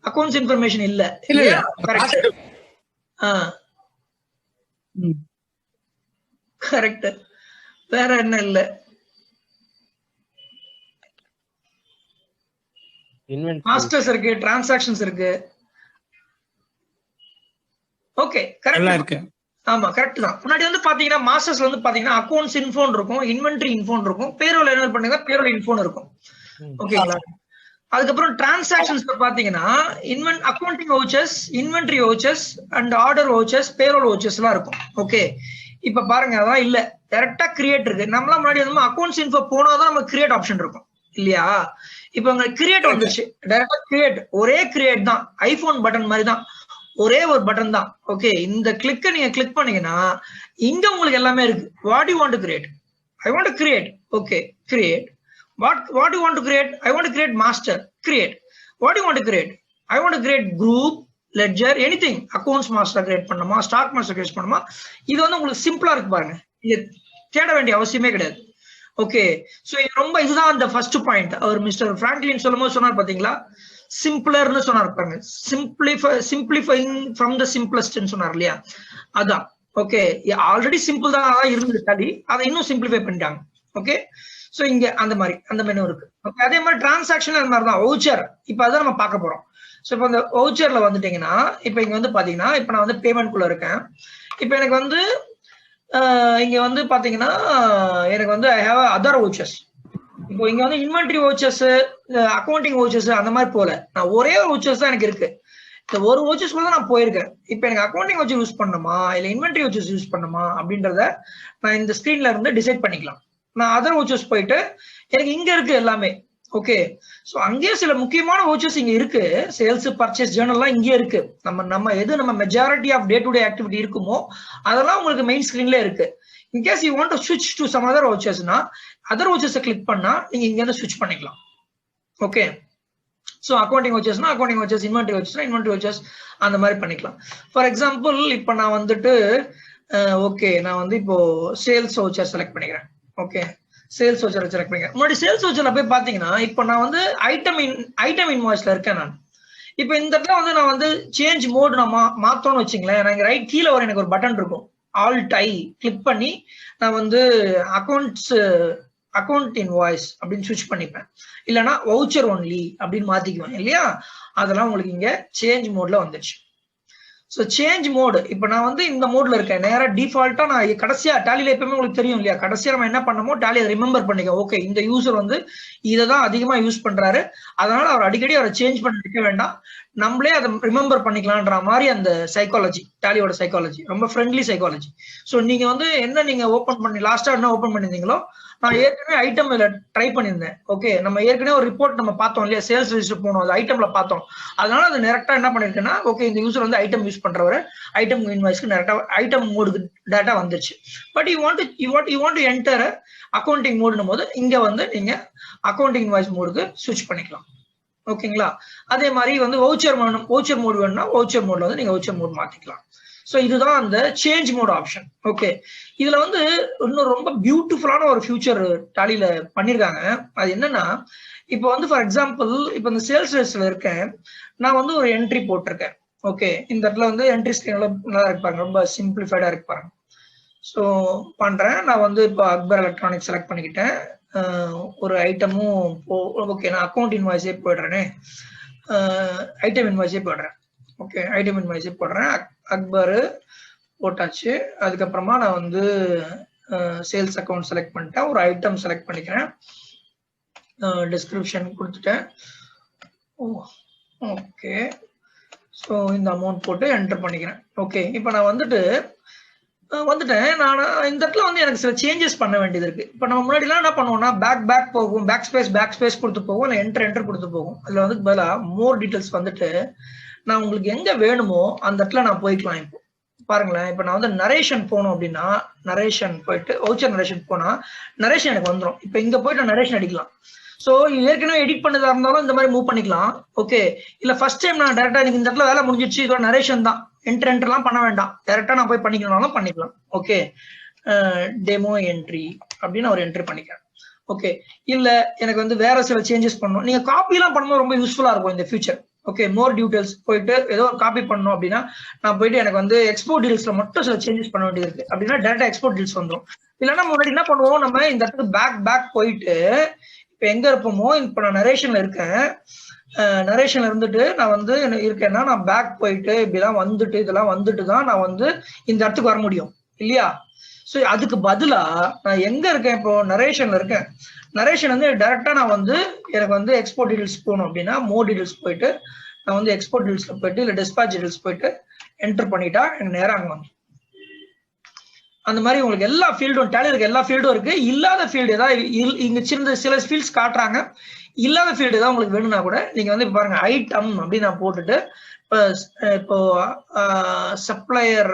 அக்கவுண்ட்ஸ் இன்ஃபர்மேஷன் இல்ல இல்லையா? கரெக்ட். கரெக்ட். வேற என்ன இல்ல? மாஸ்டர்ஸ் இருக்கு, டிரான்சாக்ஷன்ஸ் இருக்கு. ஓகே, கரெக்ட் இருக்கு. ஆமா, கரெக்ட் தான். முன்னாடி வந்து பாத்தீங்கன்னா மாஸ்டர்ஸ்ல வந்து பாத்தீங்கன்னா அக்கவுண்ட்ஸ் இன்ஃபோன் இருக்கும், இன்வென்டரி இன்ஃபோன் இருக்கும், பேரோல் என்ன பண்ணீங்கன்னா பேரோல் இன்ஃபோன் இருக்கும். ஓகேங்களா? அதுக்கப்புறம் டிரான்சாக்ஷன்ஸ்ல பாத்தீங்கன்னா accounting vouchers, inventory vouchers and order vouchers, payroll vouchers எல்லாம் இருக்கும். ஓகே, இப்ப பாருங்க அதான் இல்ல, டைரக்டா கிரியேட் இருக்கு. நம்மளாம் முன்னாடி வந்து அக்கௌண்ட்ஸ் இன்ஃபோ போனாதான் நம்ம கிரியேட் ஆப்ஷன் இருக்கும் இல்லையா? இப்ப உங்க கிரியேட் வந்துருச்சு, டைரக்டா கிரியேட், ஒரே கிரியேட் தான், ஐபோன் பட்டன் மாதிரி தான், ஒரே ஒரு பட்டன் தான். ஓகே, இந்த கிளிக்க நீங்க கிளிக் பண்ணீங்கன்னா இங்க உங்களுக்கு எல்லாமே இருக்கு. What you want to create? I want to create. Okay, create. What you want to create? I want to create master. Create. What do you want to create? I want to create group, ledger, anything. Accounts master create பண்ணணுமா, stock master create பண்ணணுமா? இது வந்து உங்களுக்கு சிம்பிளா இருக்கு பாருங்க. இது தேட வேண்டிய அவசியமே கிடையாது. ஓகே, சோ ரொம்ப இதுதான் அந்த ஃபர்ஸ்ட் பாயிண்ட். அவர் மிஸ்டர் பிராங்க்லின் சொல்லும்போது சொன்னார் பாத்தீங்களா, சிம்பிளர்னு சொன்னார் பாருங்க. சிம்பிளிஃபைங் ஃப்ரம் த சிம்பிளஸ்ட்னு சொன்னார் இல்லையா? அதான். ஓகே, ஆல்ரெடி சிம்பிள் தான் இருந்தது தள்ளி, அதை இன்னும் சிம்பிளிஃபை பண்ணிட்டாங்க. ஓகே, சோ இங்க அந்த மெனு இருக்கு. ஓகே, அதே மாதிரி டிரான்சாக்ஷன் அந்த மாதிரி தான். வவுச்சர் இப்ப அதான் நம்ம பார்க்க போறோம். சோ இப்போ இந்த வவுச்சர்ல வந்துட்டீங்கன்னா, இப்ப இங்க வந்து பாத்தீங்கன்னா, இப்ப நான் வந்து பேமெண்ட் குள்ள இருக்கேன். இப்ப எனக்கு வந்து இங்க வந்து பாத்தீங்கன்னா எனக்கு வந்து ஐ ஹேவ் அதர் வவுச்சர்ஸ். இப்போ இங்க வந்து இன்வென்டரி வவுச்சர்ஸ், அக்கௌண்டிங் வவுச்சர்ஸ் அந்த மாதிரி போல, நான் ஒரே ஒரு வவுச்சர்ஸ் தான் எனக்கு இருக்கு. இந்த ஒரு வவுச்சர்ஸ் கூட நான் போயிருக்கேன். இப்போ எனக்கு அக்கௌண்டிங் வவுச்சர் யூஸ் பண்ணணுமா இல்ல இன்வென்டரி வவுச்சர்ஸ் யூஸ் பண்ணணுமா அப்படின்றத நான் இந்த ஸ்கிரீன்ல இருந்து டிசைட் பண்ணிக்கலாம். நான் அதர் வவுச்சர்ஸ் போயிட்டு எனக்கு இங்க இருக்கு எல்லாமே. ஓகே, சோ அங்கேயே சில முக்கியமான வவுச்சர்ஸ் இங்க இருக்கு. சேல்ஸ், பர்ச்சேஸ், ஜேர்னல்லாம் இங்கே இருக்கு. நம்ம எது நம்ம majority of day to day activity இருக்குமோ அதெல்லாம் உங்களுக்கு மெயின் ஸ்கிரீன்ல இருக்கு. இன்கேஸ் யூ வாண்ட் டு ஸ்விட்ச் டு சம் அதர் வவுச்சர்ஸ்னா அதர் வவுச்சர்ஸை கிளிக் பண்ணா நீங்க இங்க இருந்து ஸ்விட்ச் பண்ணிக்கலாம். ஓகே, சோ அக்கௌண்டிங் வவுச்சர்ஸ்னா அக்கௌண்டிங் வவுச்சர்ஸ், இன்வென்டரி வவுச்சர்ஸ்னா இன்வென்டரி வவுச்சர்ஸ் அந்த மாதிரி பண்ணிக்கலாம். ஃபார் எக்ஸாம்பிள் இப்போ நான் வந்துட்டு ஓகே, நான் வந்து இப்போ சேல்ஸ் வவுச்சர் செலக்ட் பண்ணிக்கிறேன். ஓகே, சேல்ஸ் வவுச்சர் செலக்ட் பண்ணிக்கிறேன். முன்னாடி சேல்ஸ் வவுச்சர்ல போய் பாத்தீங்கன்னா இப்போ நான் வந்து ஐட்டம் இன்வாய்ஸ்ல இருக்கேன் நான். இப்போ இந்த இடத்துல வந்து நான் வந்து சேஞ்ச் மோட் நான் மாத்தோன்னு வச்சுங்களேன். நான் இங்க ரைட் கீழே வர எனக்கு ஒரு பட்டன் இருக்கும், ஆல்ட் ஐ கிளிக் பண்ணி நான் வந்து அக்கௌண்ட் இன்வாய்ஸ் அப்படின்னு ஸ்விட்ச் பண்ணிப்பேன். இல்லைன்னா வவுச்சர் ஒன்லி அப்படின்னு மாத்திக்குவேன் இல்லையா? அதெல்லாம் உங்களுக்கு இங்க சேஞ்ச் மோட்ல வந்துச்சு. ஸோ சேஞ்ச் மோடு இப்போ நான் வந்து இந்த மோட்ல இருக்கேன். நேராக டிஃபால்ட்டா நான் கடைசியா டேலியில எப்பவுமே உங்களுக்கு தெரியும் இல்லையா, கடைசியா நம்ம என்ன பண்ணமோ டேலி அதை ரிமெம்பர் பண்ணிக்க. ஓகே, இந்த யூசர் வந்து இதை தான் அதிகமா யூஸ் பண்றாரு, அதனால அவர் அடிக்கடி அவரை சேஞ்ச் பண்ண வைக்க வேண்டாம், நம்மளே அதை ரிமெம்பர் பண்ணிக்கலான்ற மாதிரி அந்த சைக்காலஜி, டேலியோட சைக்காலஜி ரொம்ப ஃப்ரெண்ட்லி சைக்காலஜி. ஸோ நீங்க வந்து என்ன நீங்க ஓப்பன் பண்ணி லாஸ்டா என்ன ஓப்பன் பண்ணிருந்தீங்களோ, நான் ஏற்கனவே ஐட்டம் ட்ரை பண்ணியிருந்தேன். ஓகே, நம்ம ஏற்கனவே ஒரு ரிப்போர்ட் நம்ம பார்த்தோம் இல்லையா, சேல்ஸ் ரிஜிஸ்டர் போனோம், அது ஐட்டம்ல பார்த்தோம். அதனால அது டேரக்டா என்ன பண்ணிருக்கேன்னா, ஓகே இந்த யூசர் வந்து ஐட்டம் யூஸ் பண்றவரை ஐட்டம் இன்வாய்ஸ்க்கு டேரக்டா ஐட்டம் மோடுக்கு டேட்டா வந்துருச்சு. But you want to enter accounting மோடுனும் போது இங்க வந்து நீங்க அக்கௌண்டிங் இன்வாய்ஸ் மோடுக்கு ஸ்விட்ச் பண்ணிக்கலாம். ஓகேங்களா? அதே மாதிரி வந்து வவுச்சர் மோடு வேணும்னா வவுச்சர் மோட்ல வந்து நீங்க வவுச்சர் மோட் மாத்திக்கலாம். ஸோ இதுதான் அந்த சேஞ்ச் மோட் ஆப்ஷன். ஓகே, இதுல வந்து இன்னும் ரொம்ப பியூட்டிஃபுல்லான ஒரு ஃபியூச்சர் டாலியில பண்ணிருக்காங்க. அது என்னன்னா, இப்போ வந்து ஃபார் எக்ஸாம்பிள் இப்போ இந்த சேல்ஸ் ரெஜிஸ்டர்ல இருக்கேன், நான் வந்து ஒரு என்ட்ரி போட்டிருக்கேன். ஓகே, இந்த இடத்துல வந்து என்ட்ரி ஸ்கிரீன் நல்லா இருப்பாங்க, ரொம்ப சிம்பிளிஃபைடா இருப்பாங்க. ஸோ பண்றேன், நான் வந்து இப்போ அக்பர் எலக்ட்ரானிக்ஸ் செலக்ட் பண்ணிக்கிட்டேன். ஒரு ஐட்டமும் ஓகே, நான் அக்கௌண்ட் இன்வாய்ஸே போயிடுறேனே, ஐட்டம் இன்வாய்ஸே போயிடுறேன். ஓகே, ஐட்டம் இன்வாய்ஸே போடுறேன், அக்பர் போட்டாச்சு. அதுக்கப்புறமா நான் வந்து சேல்ஸ் அக்கௌண்ட் செலக்ட் பண்ணிட்டேன், ஒரு ஐட்டம் செலக்ட் பண்ணிக்கிறேன், டிஸ்கிரிப்ஷன் கொடுத்துட்டேன். ஓகே, ஸோ இந்த அமௌண்ட் போட்டு என்டர் பண்ணிக்கிறேன். ஓகே, இப்போ நான் வந்துட்டேன். நான் இந்த இடத்துல வந்து எனக்கு சில சேஞ்சஸ் பண்ண வேண்டியது இருக்கு. இப்போ நம்ம முன்னாடிலாம் என்ன பண்ணுவோம்னா, பேக் போகும், பேக் ஸ்பேஸ் கொடுத்து போகும், இல்லை என்டர் கொடுத்து போகும். அதில் வந்து பதிலாக மோர் டீட்டெயில்ஸ் வந்துட்டு நான் உங்களுக்கு எங்க வேணுமோ அந்த இடத்துல நான் போய்க்கலாம். இப்போ பாருங்களேன், இப்போ நான் வந்து நரேஷன் போனோம் அப்படின்னா, நரேஷன் போயிட்டு வவுச்சர் நரேஷன் போனா நரேஷன் எனக்கு வந்துடும். இப்போ இங்க போயிட்டு நான் நரேஷன் அடிக்கலாம். ஸோ ஏற்கனவே எடிட் பண்ணதா இருந்தாலும் இந்த மாதிரி மூவ் பண்ணிக்கலாம். ஓகே, இல்ல ஃபர்ஸ்ட் டைம் நான் டேரக்டா எனக்கு இந்த இடத்துல வேலை முடிஞ்சிச்சு, இதோட நரேஷன் தான், என்டர்லாம் பண்ண வேண்டாம், டேரக்டா நான் போய் பண்ணிக்கணும்னாலும் பண்ணிக்கலாம். ஓகே, டெமோ என்ட்ரி அப்படின்னு ஒரு என்ட்ரி பண்ணிக்கிறேன். ஓகே, இல்ல எனக்கு வந்து வேற சில சேஞ்சஸ் பண்ணணும், நீங்க காப்பி எல்லாம் பண்ணும்போது ரொம்ப யூஸ்ஃபுல்லா இருக்கும் இந்த ஃபியூச்சர். ஓகே, மோர் டீடைல்ஸ் போயிட்டு ஏதோ ஒரு காப்பி பண்ணணும் அப்படின்னா நான் போயிட்டு எனக்கு வந்து எக்ஸ்போர்ட் டீல்ஸ்ல மட்டும் சில சேஞ்சஸ் பண்ண வேண்டியது இருக்கு அப்படின்னா டேரக்டா எக்ஸ்போர்ட் டீல்ஸ் வந்துடும். இல்லைன்னா முன்னாடி என்ன பண்ணுவோம், நம்ம இந்த இடத்துக்கு பேக் போயிட்டு இப்ப எங்க இருப்போமோ, இப்ப நான் நரேஷன்ல இருக்கேன், நரேஷன்ல இருந்துட்டு நான் வந்து இருக்கேன்னா நான் பேக் போயிட்டு இப்படிலாம் வந்துட்டு இதெல்லாம் வந்துட்டு தான் நான் வந்து இந்த இடத்துக்கு வர முடியும் இல்லையா? ஸோ அதுக்கு பதிலா நான் எங்க இருக்கேன், இப்போ நரேஷன்ல இருக்கேன். நரேஷன் வந்து டைரக்டா நான் வந்து எனக்கு வந்து எக்ஸ்போர்ட் டீடைல்ஸ் போகணும் அப்படின்னா மோர் டீடைல்ஸ் போயிட்டு நான் வந்து எக்ஸ்போர்ட் டீடைல்ஸ்ல போயிட்டு இல்ல டிஸ்பாச் டீடைல்ஸ் போயிட்டு என்டர் பண்ணிட்டா எனக்கு நேரம் அங்க வந்து அந்த மாதிரி உங்களுக்கு எல்லா ஃபீல்டும் டேலி இருக்கு, எல்லா ஃபீல்டும் இருக்கு. இல்லாத ஃபீல்டு ஏதாவது இங்க சில ஃபீல்ட்ஸ் காட்டுறாங்க, இல்லாத ஃபீல்டு ஏதாவது உங்களுக்கு வேணும்னா கூட நீங்க வந்து பாருங்க ஐட்டம் அப்படின்னு நான் போட்டுட்டு இப்போ சப்ளையர்,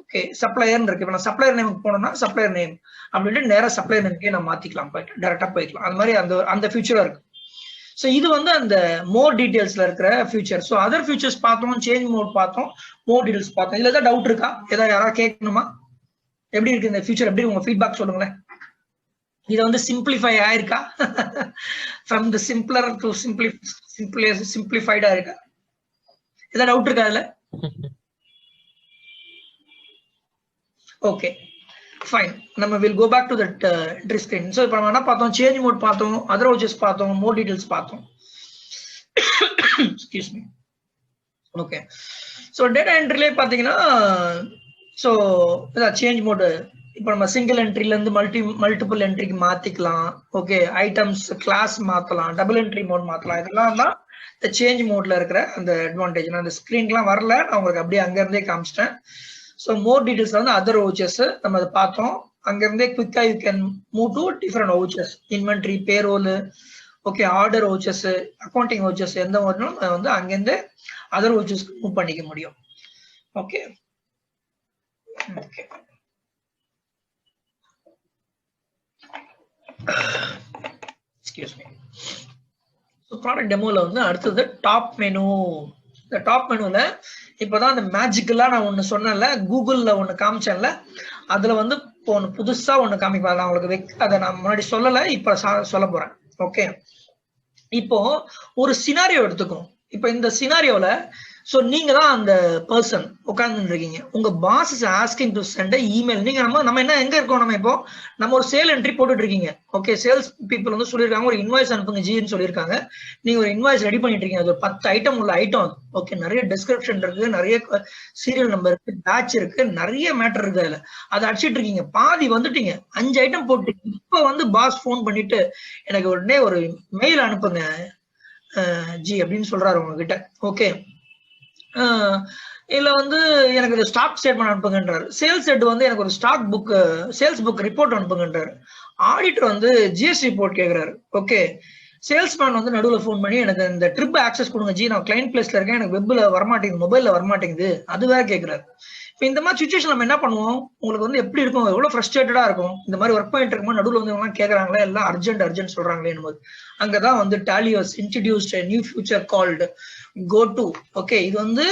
ஓகே சப்ளையர் இருக்கு. இப்போ நான் சப்ளையர் நேமுக்கு போனோம்னா சப்ளையர் நேம் அப்படின்ட்டு நேரா சப்ளையர் நேமுக்கே நான் மாத்திக்கலாம், போயிட்டு டேரக்டா போய்க்கலாம். அந்த மாதிரி அந்த ஃபியூச்சரா இருக்கு. ஸோ இது வந்து அந்த மோர் டீடைல்ஸ்ல இருக்கிற ஃபியூச்சர். ஸோ அதர் ஃபியூச்சர்ஸ் பார்த்தோம், சேஞ்ச் மோட் பார்த்தோம், மோர் டீடைல்ஸ் பார்த்தோம். இதுல ஏதாவது டவுட் இருக்கா? ஏதாவது யாராவது கேட்கணுமா? எப்படி இருக்கு இந்த ஃபியூச்சர்? எப்படி உங்க ஃபீட்பேக் சொல்லுங்களேன். இது வந்து சிம்பிளிஃபை ஆயிருக்கா? ஃப்ரம் தி சிம்பிளர் டு சிம்பிளிஃபைடா இருக்கா? ஏதாவது டவுட் இருக்கா அதுல? ஓகே ஃபைன், நம்ம will go back to that entry screen. So இப்போ நம்ம என்ன பார்த்தோம்? சேஞ்ச் மோட் பார்த்தோம், அதர் வவுச்சர்ஸ் பார்த்தோம், மோர் டீடைல்ஸ் பார்த்தோம். Excuse me. Okay, so data என்ட்ரிலே பார்த்தீங்கன்னா ஸோ இதான் சேஞ்ச் மோடு. இப்போ நம்ம சிங்கிள் என்ட்ரில இருந்து மல்டிபிள் என்ட்ரிக்கு மாத்திக்கலாம். ஓகே, ஐட்டம்ஸ் கிளாஸ் மாத்தலாம், டபுள் என்ட்ரி மோட் மாத்தலாம். இதெல்லாம் தான் இந்த சேஞ்ச் மோட்ல இருக்கிற அந்த அட்வான்டேஜ். நான் அந்த ஸ்கிரீன்லாம் வரல, நான் உங்களுக்கு அப்படியே அங்க இருந்தே காமிச்சிட்டேன். ஸோ மோர் டீடைல்ஸ் வந்து அதர் வவுச்சர்ஸ் நம்ம அதை பார்த்தோம். அங்க இருந்தே குவிக்கா you can move to different vouchers, inventory, payroll, okay order vouchers, accounting vouchers, எந்த வரணும் வந்து அங்கேருந்து அதர் வவுச்சர்ஸ்க்கு மூவ் பண்ணிக்க முடியும். Okay okay excuse me. So product டெமோல வந்து அடுத்தது டாப் மெனு. இந்த டாப் மெனுல இப்போதான் அந்த மேஜிக்கலா நான் ஒண்ணு சொன்னேன்ல, கூகுள்ல ஒண்ணு காமிச்சேன்ல, அதுல வந்து இப்போ ஒண்ணு புதுசா ஒண்ணு காமிப்பா. நான் உங்களுக்கு அதை நான் முன்னாடி சொல்லல, இப்ப சொல்ல போறேன். ஓகே, இப்போ ஒரு சினாரியோ எடுத்துக்கோம். இப்போ இந்த சினாரியோல சோ நீங்க தான் அந்த பர்சன் உட்கார்ந்து இருக்கீங்க. உங்க boss is asking to send email. நீங்க நம்ம என்ன எங்க இருக்கோம்? நம்ம ஒரு சேல் என்ட்ரி போட்டுட்டு இருக்கீங்க. ஓகே, சேல்ஸ் பீப்புள் வந்து சொல்லியிருக்காங்க ஒரு இன்வாய்ஸ் அனுப்புங்க ஜின்னு சொல்லியிருக்காங்க. நீங்க ஒரு இன்வாய்ஸ் ரெடி பண்ணிட்டு இருக்கீங்க. அது ஒரு 10 ஐட்டம் உள்ள ஐட்டம். ஓகே, நிறைய டிஸ்கிரிப்ஷன் இருக்கு, நிறைய சீரியல் நம்பர் இருக்கு, பேட்ச் இருக்கு, நிறைய மேட்டர் இருக்கு. அதுல அதை அடிச்சிட்டு இருக்கீங்க. பாதி வந்துட்டீங்க, 5 ஐட்டம் போட்டு. இப்ப வந்து பாஸ் போன் பண்ணிட்டு எனக்கு உடனே ஒரு மெயில் அனுப்புங்க ஜி அப்படின்னு சொல்றாரு உங்ககிட்ட. ஓகே, இல்ல வந்து எனக்கு ஒரு ஸ்டாக் ஸ்டேட்மெண்ட் அனுப்புங்கன்றாரு. சேல்ஸ் ஹெட் வந்து எனக்கு ஒரு stock book, sales book report அனுப்புங்கன்றாரு. ஆடிட்டர் வந்து ஜிஎஸ்டி ரிப்போர்ட் கேட்கிறாரு. ஓகே, சேல்ஸ்மேன் வந்து நடுவில் ஃபோன் பண்ணி எனக்கு இந்த ட்ரிப் ஆக்சஸ் கொடுங்க ஜி, நான் கிளைண்ட் பிளேஸ்ல இருக்கேன், எனக்கு வெப்ல வரமாட்டேங்குது, மொபைல்ல வரமாட்டேங்குது, அது வேற கேட்கிறாரு. இப்போ இந்த மாதிரி சுச்சுவேஷன் நம்ம என்ன பண்ணுவோம்? உங்களுக்கு வந்து எப்படி இருக்கும்? எவ்வளவு ஃப்ரஸ்ட்ரேட்டடா இருக்கும். இந்த மாதிரி ஒர்க் பண்ணிட்டு இருக்கும்போது நடுவில் வந்து எல்லாம் கேட்கறாங்களே, எல்லாம் அர்ஜென்ட் சொல்றாங்களே போது அங்கதான் வந்து Tally has introduced a new feature called go to. Okay, இது வந்து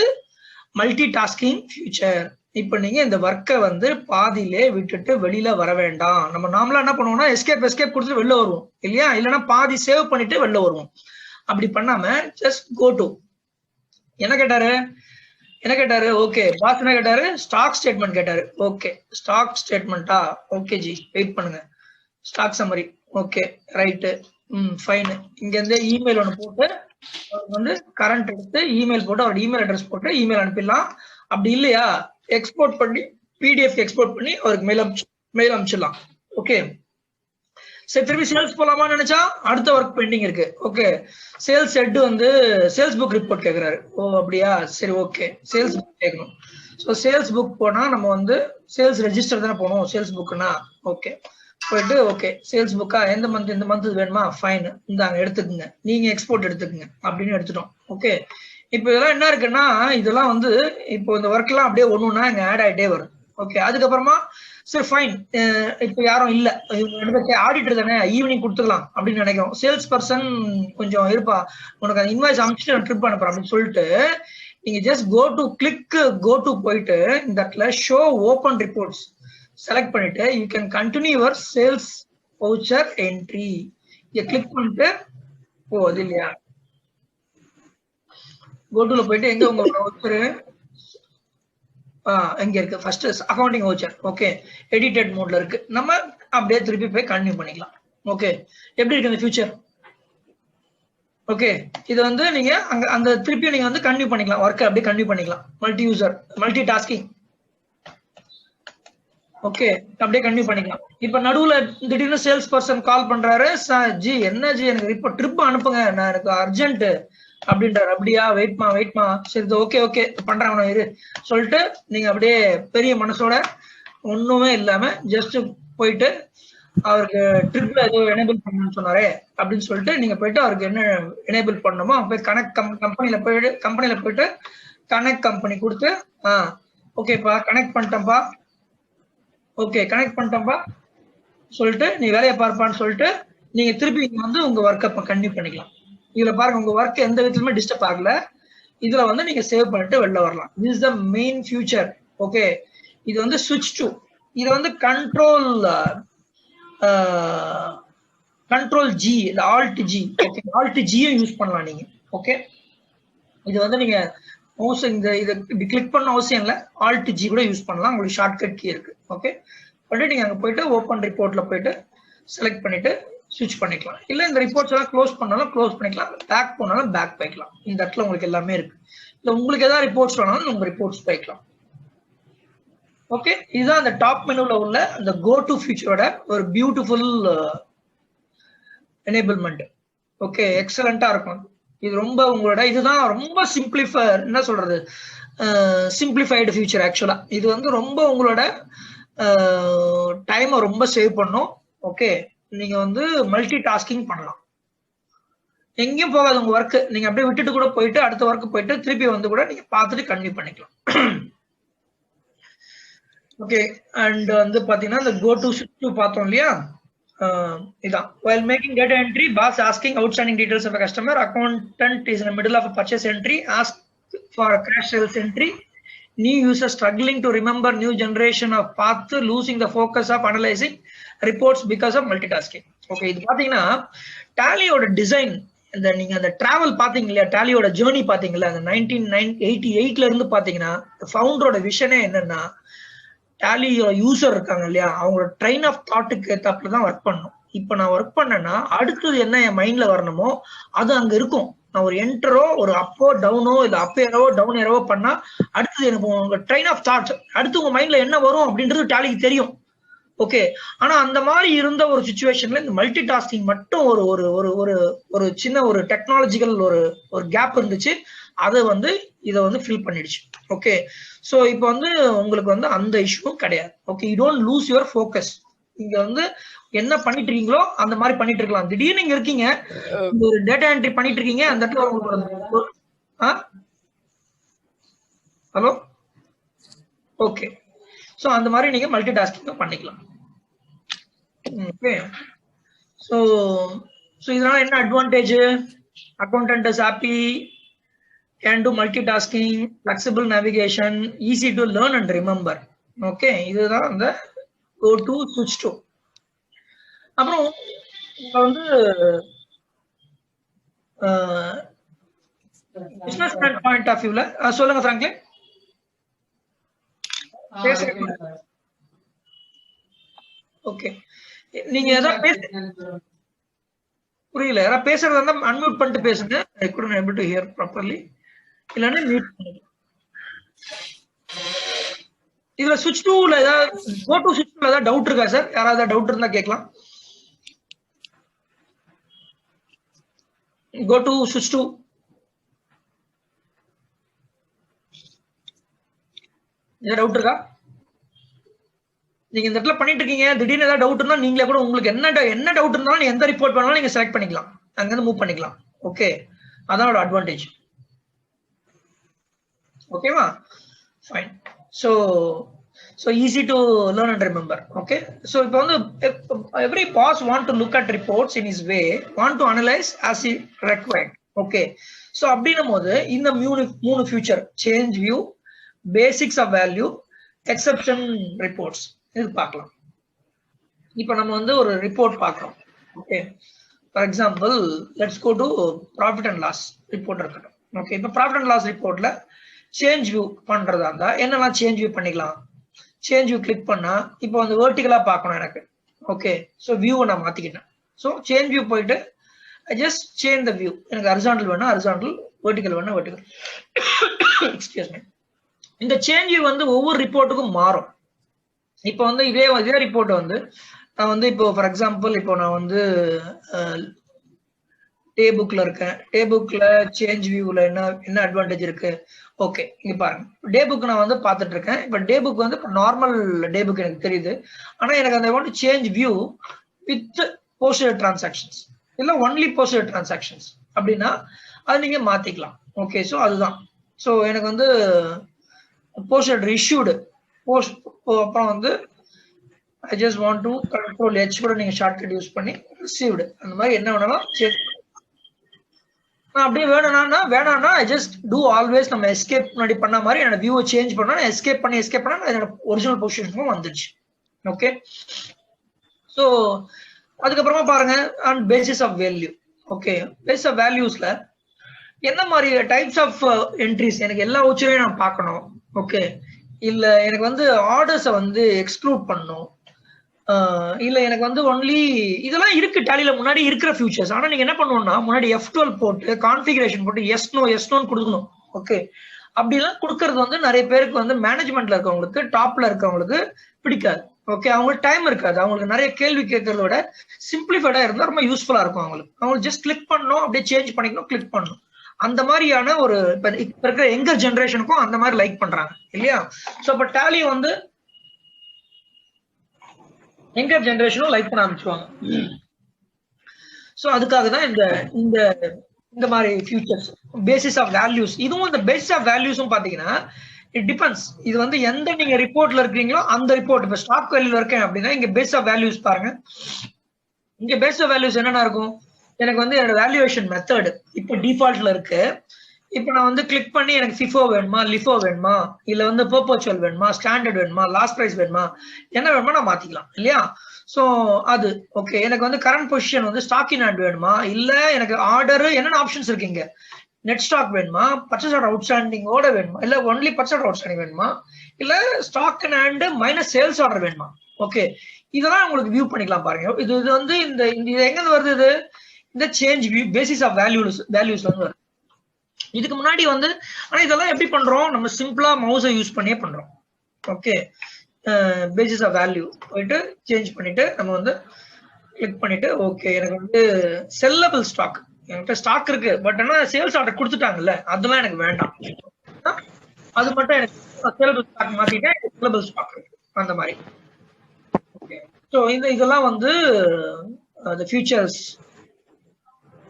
மல்டி டாஸ்கிங் ஃபியூச்சர். இப்ப நீங்க இந்த ஒர்க்கை வந்து பாதியிலே விட்டுட்டு வெளியில வர வேண்டாம். நம்ம நார்மலா என்ன பண்ணுவோம்னா எஸ்கேப் கொடுத்துட்டு வெளில வருவோம் இல்லையா? இல்லைன்னா பாதி சேவ் பண்ணிட்டு வெளில வருவோம். அப்படி பண்ணாம ஜஸ்ட் கோ டு. என்ன கேட்டாரு? ஓகே, பாஸ் என்ன கேட்டாரு? ஸ்டாக் ஸ்டேட்மெண்ட் கேட்டாரு. ஓகே, ஸ்டாக் ஸ்டேட்மெண்டா? ஓகே ஜி வெயிட் பண்ணுங்க. Stock summary. Okay right, fine. இங்க இருந்து இமெயில் ஒன்று போட்டு அவருக்கு வந்து கரண்ட் எடுத்து இமெயில் போட்டு அவரோட இமெயில் அட்ரஸ் போட்டு இமெயில் அனுப்பிடலாம். அப்படி இல்லையா எக்ஸ்போர்ட் பண்ணி பிடிஎஃப் எக்ஸ்போர்ட் பண்ணி அவருக்கு மெயில் அனுப்பிச்சிடலாம். ஓகே, சரி திருப்பி சேல்ஸ் போலாமான்னு நினைச்சா அடுத்த ஒர்க் பெண்டிங் இருக்கு. ஓகே, சேல்ஸ் ஹெட் வந்து சேல்ஸ் புக் ரிப்போர்ட் கேட்கிறாரு. ஓ அப்படியா, சரி ஓகே, சேல்ஸ் புக் கேட்கணும். ஸோ சேல்ஸ் புக் போனா நம்ம வந்து சேல்ஸ் ரெஜிஸ்டர் தானே போகணும். சேல்ஸ் புக்னா ஓகே போயிட்டு ஓகே சேல்ஸ் புக்கா எந்த மந்த் வேணுமா? ஃபைன், இந்தாங்க எடுத்துக்குங்க, நீங்க எக்ஸ்போர்ட் எடுத்துக்குங்க அப்படின்னு எடுத்துட்டோம். ஓகே, இப்போ இதெல்லாம் என்ன இருக்குன்னா இதெல்லாம் வந்து இப்போ இந்த ஒர்க் எல்லாம் அப்படியே ஒண்ணுன்னா இங்க ஆட் ஆகிட்டே வரும். ஓகே, அதுக்கப்புறமா சரி ஃபைன், இப்போ யாரும் இல்ல, ஆடிட்டர் தானே ஈவினிங் கொடுத்துக்கலாம் அப்படின்னு நினைக்கிறோம். சேல்ஸ் பர்சன் கொஞ்சம் இருப்பா, உனக்கு அந்த இன்வாய்ஸ் அனுப்பிச்சுட்டு ட்ரிப் அனுப்புறேன் அப்படின்னு சொல்லிட்டு நீங்க ஜஸ்ட் கோ டு போயிட்டு இந்த இடத்துல ஷோ ஓப்பன் ரிப்போர்ட்ஸ் செலக்ட் பண்ணிட்டு you can continue your sales voucher entry. இங்க கிளிக் பண்ணிட்டு அது இல்லையா கோட்டுல போயிட்டு எங்க உங்க வவுச்சர் எங்க இருக்கு? First accounting voucher. Okay, edited மோட்ல இருக்கு. நம்ம அப்படியே திருப்பி போய் கண்டினியூ பண்ணிக்கலாம். ஓகே, எப்படி இருக்கு இந்த ஃபியூச்சர்? ஓகே, இது வந்து நீங்க அங்க அந்த திருப்பி நீங்க வந்து கண்டினியூ பண்ணிக்கலாம், ஒர்க் அப்படியே கண்டினியூ பண்ணிக்கலாம். Multi user multi tasking. Okay, அப்படியே கண்டினியூ பண்ணிக்கலாம். இப்ப நடுவுல திடீர்னு சேல்ஸ் பர்சன் கால் பண்றாரு, ஜி என்ன ஜி எனக்கு இப்போ ட்ரிப் அனுப்புங்க, நான் எனக்கு அர்ஜென்ட் அப்படின்றாரு. அப்படியா, வெயிட்மா, சரி ஓகே பண்றாங்க இரு சொல்லிட்டு நீங்க அப்படியே பெரிய மனசோட ஒண்ணுமே இல்லாம ஜஸ்ட் போயிட்டு அவருக்கு ட்ரிப்ல ஏதோ எனேபிள் பண்ணணும்னு சொன்னாரே அப்படின்னு சொல்லிட்டு நீங்க போயிட்டு அவருக்கு என்ன எனேபிள் பண்ணணுமோ போய் கனெக்ட் கம்பெனில போயிட்டு கனெக்ட் கம்பெனி கொடுத்து ஓகேப்பா கனெக்ட் பண்ணிட்டேன்ப்பா ஓகே கனெக்ட் பண்ணிட்டேன்ப்பா சொல்லிட்டு நீ வேலையை பார்ப்பான்னு சொல்லிட்டு நீங்க திருப்பி இங்க வந்து உங்க ஒர்க்கை கண்டினியூ பண்ணிக்கலாம். இதுல பாருங்க உங்க ஒர்க் எந்த விதத்துலயுமே டிஸ்டர்ப் ஆகல. இதுல வந்து நீங்க சேவ் பண்ணிட்டு வெளில வரலாம். This is the main future. Okay இது வந்து ஸ்விட்ச் டு இது வந்து கண்ட்ரோல் ஜி இல்ல ஆல்ட் ஜி. ஓகே ஆல்ட் ஜியும் யூஸ் பண்ணலாம் நீங்க. ஓகே இது வந்து நீங்க மவுஸ் இந்த இதை இப்படி கிளிக் பண்ண அவசியம் இல்லை, ஆல்ட் ஜி கூட யூஸ் பண்ணலாம். உங்களுக்கு ஷார்ட்கட் கீ இருக்கு. ஓகே பண்ணிட்டு நீங்க அங்க போயிட்டு ஓப்பன் ரிப்போர்ட்ல போயிட்டு செலக்ட் பண்ணிட்டு ஸ்விட்ச் பண்ணிக்கலாம். இல்ல இந்த ரிப்போர்ட்ஸ் எல்லாம் க்ளோஸ் பண்ணாலும் க்ளோஸ் பண்ணிக்கலாம், பேக் போனாலும் பேக் போய்க்கலாம். இந்த இடத்துல உங்களுக்கு எல்லாமே இருக்கு. இல்ல உங்களுக்கு ஏதாவது ரிப்போர்ட்ஸ் வேணாலும் உங்க ரிப்போர்ட்ஸ் போய்க்கலாம். ஓகே இதுதான் அந்த டாப் மெனுல உள்ள அந்த கோ டு ஃபியூச்சரோட ஒரு பியூட்டிஃபுல் எனேபிள்மெண்ட். ஓகே எக்ஸலண்டா இருக்கும். இது ரொம்ப உங்களோட இதுதான் ரொம்ப என்ன சொல்றது சிம்பிளிஃபைடு ஃபியூச்சர். ஆக்சுவலா இது வந்து ரொம்ப உங்களோட டைமை ரொம்ப சேவ் பண்ணும். ஓகே நீங்க வந்து மல்டி டாஸ்கிங் பண்ணலாம். எங்கேயும் போகாது உங்க ஒர்க். நீங்க அப்படியே விட்டுட்டு கூட போயிட்டு அடுத்த ஒர்க் போயிட்டு திருப்பி வந்து கூட நீங்க பார்த்துட்டு கண்டினியூ பண்ணிக்கலாம். ஓகே அண்ட் வந்து பாத்தீங்கன்னா இந்த கோ டு ஸ்விட்ச் பார்த்தோம் இல்லையா, இதான். While making data entry, boss asking outstanding details of a customer. Accountant is in the middle of a purchase entry. Ask for a cash sales entry. New user struggling to remember new generation of path, losing the focus of analyzing reports because of multitasking. Okay இது பாத்தீங்கன்னா டாலியோட டிசைன். இந்த நீங்க அந்த டிராவல் பாத்தீங்க இல்லையா, டாலியோட ஜேர்னி பாத்தீங்களா, அந்த 1988ல இருந்து பாத்தீங்கன்னா ஃபவுண்டரோட விஷனே என்னன்னா டாலி யூசர் இருக்காங்க இல்லையா, அவங்களோட ட்ரெயின் ஆஃப் தாட்டுக்கு ஏத்தாப்புல தான் ஒர்க் பண்ணணும். இப்ப நான் ஒர்க் பண்ணேன்னா அடுத்தது என்ன என் மைண்ட்ல வரணுமோ அது அங்க இருக்கும். நான் ஒரு என்டரோ ஒரு அப்போ டவுனோ இல்ல அப் ஏரோ டவுன் ஏரோ பண்ணா அடுத்தது எனக்கு உங்க ட்ரெயின் ஆஃப் தாட் அடுத்து உங்க மைண்ட்ல என்ன வரும் அப்படின்றது டாலிக்கு தெரியும். ஓகே ஆனா அந்த மாதிரி இருந்த ஒரு சிச்சுவேஷன்ல இந்த மல்டி டாஸ்கிங் மட்டும் ஒரு ஒரு ஒரு ஒரு ஒரு சின்ன ஒரு டெக்னாலஜிக்கல் ஒரு கேப் இருந்துச்சு. அதை வந்து இதை வந்து ஃபில் பண்ணிடுச்சு. ஓகே ஸோ இப்போ வந்து உங்களுக்கு வந்து அந்த இஷ்யூவும் கிடையாது. Okay you don't lose your focus. இங்க வந்து என்ன பண்ணிட்டு இருக்கீங்களோ அந்த மாதிரி பண்ணிட்டு இருக்கலாம். திடீர்னு நீங்க இருக்கீங்க ஒரு டேட்டா என்ட்ரி பண்ணிட்டு இருக்கீங்க, அந்த இடத்துல உங்களுக்கு ஹலோ ஓகே ஸோ அந்த மாதிரி நீங்க மல்டி டாஸ்கிங் பண்ணிக்கலாம். ஓகே ஸோ இதனால என்ன advantage? Accountant is happy, can do multitasking, flexible navigation, easy to learn and remember. Okay இதுதான் அந்த go to switch to. அப்புறம் வந்து பிசினஸ் பாயிண்ட் ஆஃப் வியூல சொல்லுங்க ஃப்ராங்க்லின். ஓகே நீங்க ஏதாவது புரியல, யாராவது பேசுறதா இருந்தா அன்மியூட் பண்ணிட்டு பேசுங்க. I couldn't able to hear properly. இல்லன்னா மியூட் பண்ணுங்க. இதுல ஸ்விட்ச் டுல ஏதாவது கோ டு ஸ்விட்ச் டுல ஏதாவது டவுட் இருக்கா சார்? யாராவது டவுட் இருந்தா கேட்கலாம். கோ டு ஸ்விட்ச் டு ஏதாவது டவுட் இருக்கா? நீங்க இந்த இடத்துல பண்ணிட்டு இருக்கீங்க, திடீர்னு ஏதாவது டவுட் இருந்தா நீங்களே கூட உங்களுக்கு என்ன டவுட் இருந்தாலும் நீங்க எந்த ரிப்போர்ட் பண்ணாலும் நீங்க செலக்ட் பண்ணிக்கலாம், அங்க இருந்து மூவ் பண்ணிக்கலாம். ஓகே அதான் அட்வான்டேஜ். ஓகேவா fine. So easy to learn and remember. Okay so இப்போ வந்து every boss want to look at reports in his way, want to analyze as he required. Okay so அப்படின்னும் போது இந்த மூணு future change view, basics of value, exception reports இது பார்க்கலாம். இப்போ நம்ம வந்து ஒரு ரிப்போர்ட் பார்க்குறோம். Okay for example let's go to profit and loss report இருக்கட்டும். ஓகே இப்போ ப்ராஃபிட் அண்ட் லாஸ் ரிப்போர்ட்ல சேஞ்ச் வியூ பண்றதா இருந்தா என்னெல்லாம் சேஞ்ச் வியூ பண்ணிக்கலாம். சேஞ்ச் வியூ கிளிக் பண்ணா இப்போ வந்து வெர்டிகலா பார்க்கணும் எனக்கு. ஓகே ஸோ வியூவை நான் மாத்திக்கிட்டேன். ஸோ சேஞ்ச் வியூ போயிட்டு ஜஸ்ட் சேஞ்ச் த வியூ. எனக்கு ஹரிசாண்டல் வேணும் ஹரிசாண்டல், வெர்டிகல் வேணும் வெர்டிகல். Excuse me. இந்த சேஞ்ச் வியூ வந்து ஒவ்வொரு ரிப்போர்ட்டுக்கும் மாறும். இப்போ வந்து இதே ரிப்போர்ட் வந்து நான் வந்து இப்போ ஃபார் எக்ஸாம்பிள் இப்போ நான் வந்து டே புக்ல இருக்கேன். டே புக்ல சேஞ்ச் வியூல என்ன அட்வான்டேஜ் இருக்கு? ஓகே, இங்க பாருங்க, டே புக் நான் வந்து பார்த்துட்டு இருக்கேன். இப்போ டே புக் வந்து நார்மல் டே புக் எனக்கு தெரியுது. ஆனா எனக்கு அந்த want change view with posted transactions இல்ல ஒன்லி போஸ்டட் டிரான்சாக்ஷன்ஸ் அப்படின்னா அது நீங்க மாத்திக்கலாம். ஓகே, ஸோ அதுதான். ஸோ எனக்கு வந்து போஸ்டட் இஷ்யூடு போஸ்ட், அப்புறம் வந்து I just want to control H கூட நீங்க ஷார்ட்கட் யூஸ் பண்ணி received அந்த மாதிரி என்ன வேணாலும் சேஞ்ச். நான் அப்படியே வேணாம்னா I just do always நம்ம எஸ்கேப் முன்னாடி பண்ண மாதிரி என்னோட வியூவை சேஞ்ச் பண்ணா எஸ்கேப் பண்ணி என்னோட ஒரிஜினல் பொசிஷனுக்கும் வந்துருச்சு. ஓகே, ஸோ அதுக்கப்புறமா பாருங்க on basis of value. Okay, basis of வேல்யூஸ்ல என்ன மாதிரி டைப்ஸ் ஆஃப் என்ட்ரிஸ் எனக்கு எல்லா வச்சுரையும் நான் பார்க்கணும். ஓகே, இல்ல எனக்கு வந்து ஆர்டர்ஸை வந்து எக்ஸ்க்ளூட் பண்ணணும், இல்ல எனக்கு வந்து ஒன்லி இதெல்லாம் இருக்கு டேலியில முன்னாடி இருக்கிற ஃபியூச்சர்ஸ். ஆனா நீங்க என்ன பண்ணணும்னா முன்னாடி F12 போட்டு கான்ஃபிகரேஷன் போட்டு எஸ்னோன்னு கொடுக்கணும். ஓகே, அப்படிலாம் கொடுக்கறது வந்து நிறைய பேருக்கு வந்து மேனேஜ்மெண்ட்ல இருக்கவங்களுக்கு டாப்ல இருக்கவங்களுக்கு பிடிக்காது. ஓகே, அவங்களுக்கு டைம் இருக்காது, அவங்களுக்கு நிறைய கேள்வி கேட்கறத விட சிம்பிளிஃபைடா இருந்தா ரொம்ப யூஸ்ஃபுல்லா இருக்கும். அவங்களுக்கு ஜஸ்ட் கிளிக் பண்ணணும், அப்படியே சேஞ்ச் பண்ணிக்கணும், கிளிக் பண்ணணும். அந்த மாதிரியான ஒரு இப்ப இருக்கிற எங்க ஜென்ரேஷனுக்கும் அந்த மாதிரி லைக் பண்றாங்க இல்லையா? சோ இப்ப டேலி வந்து எங்க ஜென்ரேஷனும் லைக் பண்ண ஆரம்பிச்சுவாங்க. சோ அதுக்காக தான் இந்த மாதிரி ஃபியூச்சர்ஸ் பேசிஸ் ஆஃப் வேல்யூஸ். இதுவும் இந்த பேசிஸ் ஆஃப் வேல்யூஸும் பாத்தீங்கன்னா இட் டிபெண்ட்ஸ். இது வந்து எந்த நீங்க ரிப்போர்ட்ல இருக்கீங்களோ அந்த ரிப்போர்ட். இப்ப ஸ்டாக் வேல்யூல இருக்கேன் அப்படின்னா இங்க பேஸ் ஆஃப் வேல்யூஸ் பாருங்க. இங்க பேஸ் ஆஃப் வேல்யூஸ் என்னென்ன இருக்கும்? எனக்கு வந்து என்னோட வேல்யூவேஷன் மெத்தட் இப்போ டிஃபால்ட்ல இருக்கு. இப்போ நான் வந்து கிளிக் பண்ணி எனக்கு FIFO வேணுமா, LIFO வேணுமா, இல்ல வந்து பெர்பச்சுவல் வேணுமா, ஸ்டாண்டர்ட் வேணுமா, லாஸ்ட் பிரைஸ் வேணுமா, என்ன வேணுமா நான் மாத்திக்கலாம் இல்லையா? சோ அது ஓகே. எனக்கு வந்து கரண்ட் பொசிஷன் வந்து ஸ்டாக் இன் ஹேண்ட் வேணுமா, இல்ல எனக்கு ஆர்டர் என்னென்ன ஆப்ஷன்ஸ் இருக்குங்க, நெட் ஸ்டாக் வேணுமா, பர்ச்சேஸ் ஆர்டர் அவுட்ஸ்டாண்டிங்கோட வேணுமா, இல்ல ஒன்லி பர்ச்சேஸ் ஆர்டர் அவுட்ஸ்டாண்டிங் வேணுமா, இல்ல stock in hand minus sales order வேணுமா. ஓகே, இதெல்லாம் உங்களுக்கு வியூ பண்ணிக்கலாம் பாருங்க. இது வந்து இந்த எங்க வருது? இது இந்த change view basis of values வந்து வருது. இதுக்கு முன்னாடி வந்து ஆனா இதெல்லாம் எப்படி பண்றோம்? நம்ம சிம்பிளா மவுஸை யூஸ் பண்ணியே பண்றோம். ஓகே, பேசிஸ் ஆஃப் வேல்யூ போயிட்டு சேஞ்ச் பண்ணிட்டு நம்ம வந்து கிளிக் பண்ணிட்டு ஓகே எனக்கு வந்து செல்லபிள் ஸ்டாக், என்கிட்ட ஸ்டாக் இருக்கு பட் ஆனா சேல்ஸ் ஆர்டர் கொடுத்துட்டாங்கல்ல, அதெல்லாம் எனக்கு வேண்டாம். அது மட்டும் எனக்கு செல்லபிள் ஸ்டாக் மாத்திட்டேன், செல்லபிள் ஸ்டாக் இருக்கு அந்த மாதிரி. ஓகே, ஸோ இதெல்லாம் வந்து the features,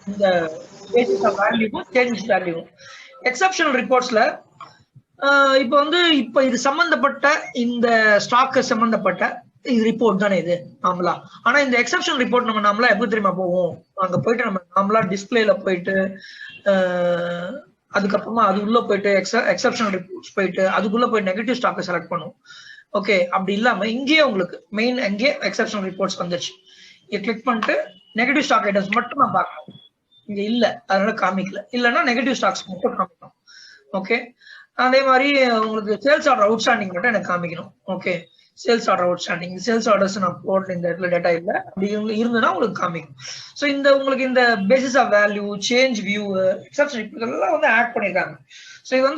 இந்த பேசிஸ் ஆஃப் வேல்யூவும் சேஞ்ச் வேல்யூவும். எக்ஸப்ஷனல் ரிப்போர்ட்ஸ்ல இப்போ இது சம்பந்தப்பட்ட இந்த ஸ்டாக்கு சம்பந்தப்பட்ட இது ரிப்போர்ட் தானே இது நார்மலா. ஆனா இந்த எக்ஸப்ஷனல் ரிப்போர்ட் நம்ம நார்மலா எப்படி தெரியுமா போவோம்? அங்க போயிட்டு நம்ம நார்மலா டிஸ்பிளேல போயிட்டு அதுக்கப்புறமா அது உள்ள போயிட்டு எக்ஸப்ஷனல் ரிப்போர்ட்ஸ் போயிட்டு அதுக்குள்ள போய் நெகட்டிவ் ஸ்டாக்கை செலக்ட் பண்ணுவோம். ஓகே, அப்படி இல்லாம இங்கேயே உங்களுக்கு மெயின் அங்கேயே எக்ஸப்ஷனல் ரிப்போர்ட்ஸ் வந்துருச்சு. இங்க கிளிக் பண்ணிட்டு நெகட்டிவ் ஸ்டாக் ஐட்டம்ஸ் மட்டும் நான் பார்க்கணும். இங்க இல்ல அதனால காமிக்கல, இல்லைன்னா நெகட்டிவ் ஸ்டாக்ஸ் மட்டும் காமிக்கணும். ஓகே, அதே மாதிரி உங்களுக்கு சேல்ஸ் ஆர்டர் அவுட்ஸ்டாண்டிங் மட்டும் எனக்கு காமிக்கணும். Okay, sales order outstanding, sales orders நான் போடுற இந்த இடத்துல டேட்டா இல்லை அப்படி இருந்ததுன்னா உங்களுக்கு காமிக்கும். ஸோ உங்களுக்கு இந்த basis of value, change view, exception இதெல்லாம் வந்து ஆட் பண்ணியிருக்காங்க. ஸோ இது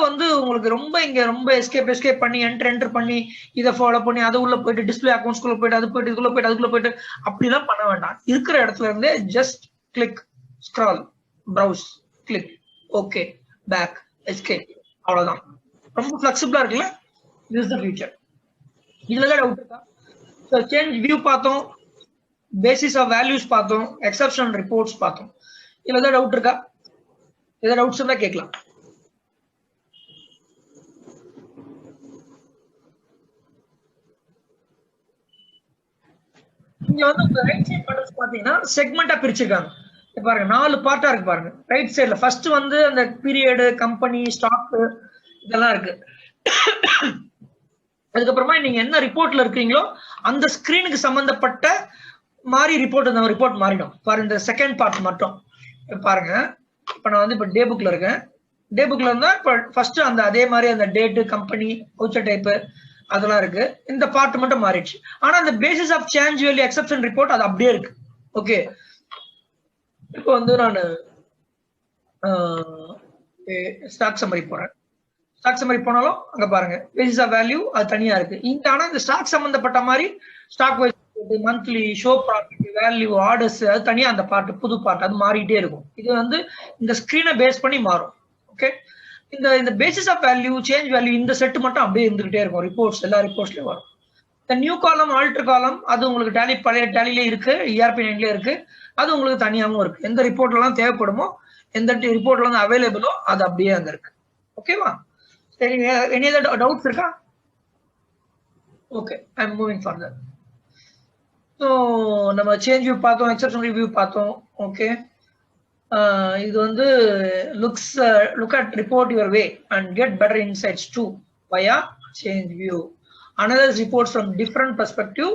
வந்து உங்களுக்கு ரொம்ப எஸ்கேப் பண்ணி என்டர் பண்ணி இதை ஃபாலோ பண்ணி அதை உள்ள போயிட்டு டிஸ்பிளே அக்கௌண்ட்ஸ்குள்ள போயிட்டு அது போயிட்டு இதுக்குள்ள போயிட்டு அப்படிலாம் பண்ண வேண்டாம். இருக்கிற இடத்துல இருந்தே just click, scroll, browse, click, okay, back, escape, அவ்வளவுதான். ரொம்ப ஃபிளெக்சிபிளா இருக்குல்ல? This is the future. இதுல தான் டவுட் இருக்கா? ஸோ சேஞ்ச் வியூ பார்த்தோம், பேசிஸ் ஆஃப் வேல்யூஸ் பார்த்தோம், எக்ஸப்ஷனல் ரிப்போர்ட்ஸ் பார்த்தோம். இதுல தான் டவுட் இருக்கா? ஏதாவது டவுட்ஸ் இருந்தா கேட்கலாம். இங்க வந்து உங்க ரைட் சைட் பட்டன்ஸ் பாத்தீங்கன்னா செக்மெண்டா பிரிச்சிருக்காங்க. பாருங்க 4 பார்ட்டா இருக்கு பாருங்க. ரைட் சைடுல ஃபர்ஸ்ட் வந்து அந்த பீரியடு, கம்பெனி, ஸ்டாக் இதெல்லாம் இருக்கு. அதுக்கப்புறமா நீங்க என்ன ரிப்போர்ட்ல இருக்கீங்களோ அந்த ஸ்கிரீனுக்கு சம்பந்தப்பட்ட மாதிரி ரிப்போர்ட் மாறிடும். பாருங்க இந்த செகண்ட் பார்ட் மட்டும் பாருங்க. இப்ப நான் வந்து இப்ப டே புக்ல இருக்கேன். டே புக்ல இருந்தா இப்ப ஃபர்ஸ்ட் அந்த அதே மாதிரி அந்த டேட்டு, கம்பெனி, வவுச்சர் டைப் அதெல்லாம் இருக்கு. இந்த பார்ட் மட்டும் மாறிடுச்சு. ஆனா அந்த basis of change value exception report அது அப்படியே இருக்கு. ஓகே, இப்போ வந்து நான் ஸ்டாக் சம்மரி போறேன். ஸ்டாக் சம்மரி போனாலும் அங்க பாருங்க பேசிஸ் ஆஃப் வேல்யூ அது தனியா இருக்கு. இங்க ஆனா இந்த ஸ்டாக் சம்பந்தப்பட்ட மாதிரி stock wise monthly show profit value orders அது தனியா அந்த பார்ட் புது பார்ட் அது மாறிட்டே இருக்கும். இது வந்து இந்த ஸ்கிரீனை பேஸ் பண்ணி மாறும். ஓகே, இந்த basis of value change value இந்த செட் மட்டும் அப்படியே இருந்துகிட்டே இருக்கும். ரிப்போர்ட்ஸ் எல்லா ரிப்போர்ட்ஸ்லயும் வரும். இந்த நியூ காலம் ஆல்டர் காலம் அது உங்களுக்கு டேலி பழைய டேலிலே இருக்கு, ERP9 இருக்கு. அது உங்களுக்கு தனியாகவும் இருக்கு. எந்த ரிப்போர்ட்லாம் தேவைப்படுமோ எந்த ரிப்போர்ட்ல வந்து அவைலபிளோ அது அப்படியே அங்க இருக்கு. ஓகேவா? சரி, எனி அதர் டவுட்ஸ் இருக்கா? Okay, I am moving further. So நம்ம சேஞ்ச் வியூ பார்த்தோம், எக்ஸப்ஷன் ரிவ்யூ பார்த்தோம். ஓகே, இது வந்து look at report your way and get better insights to via change view. Analyze reports from different perspective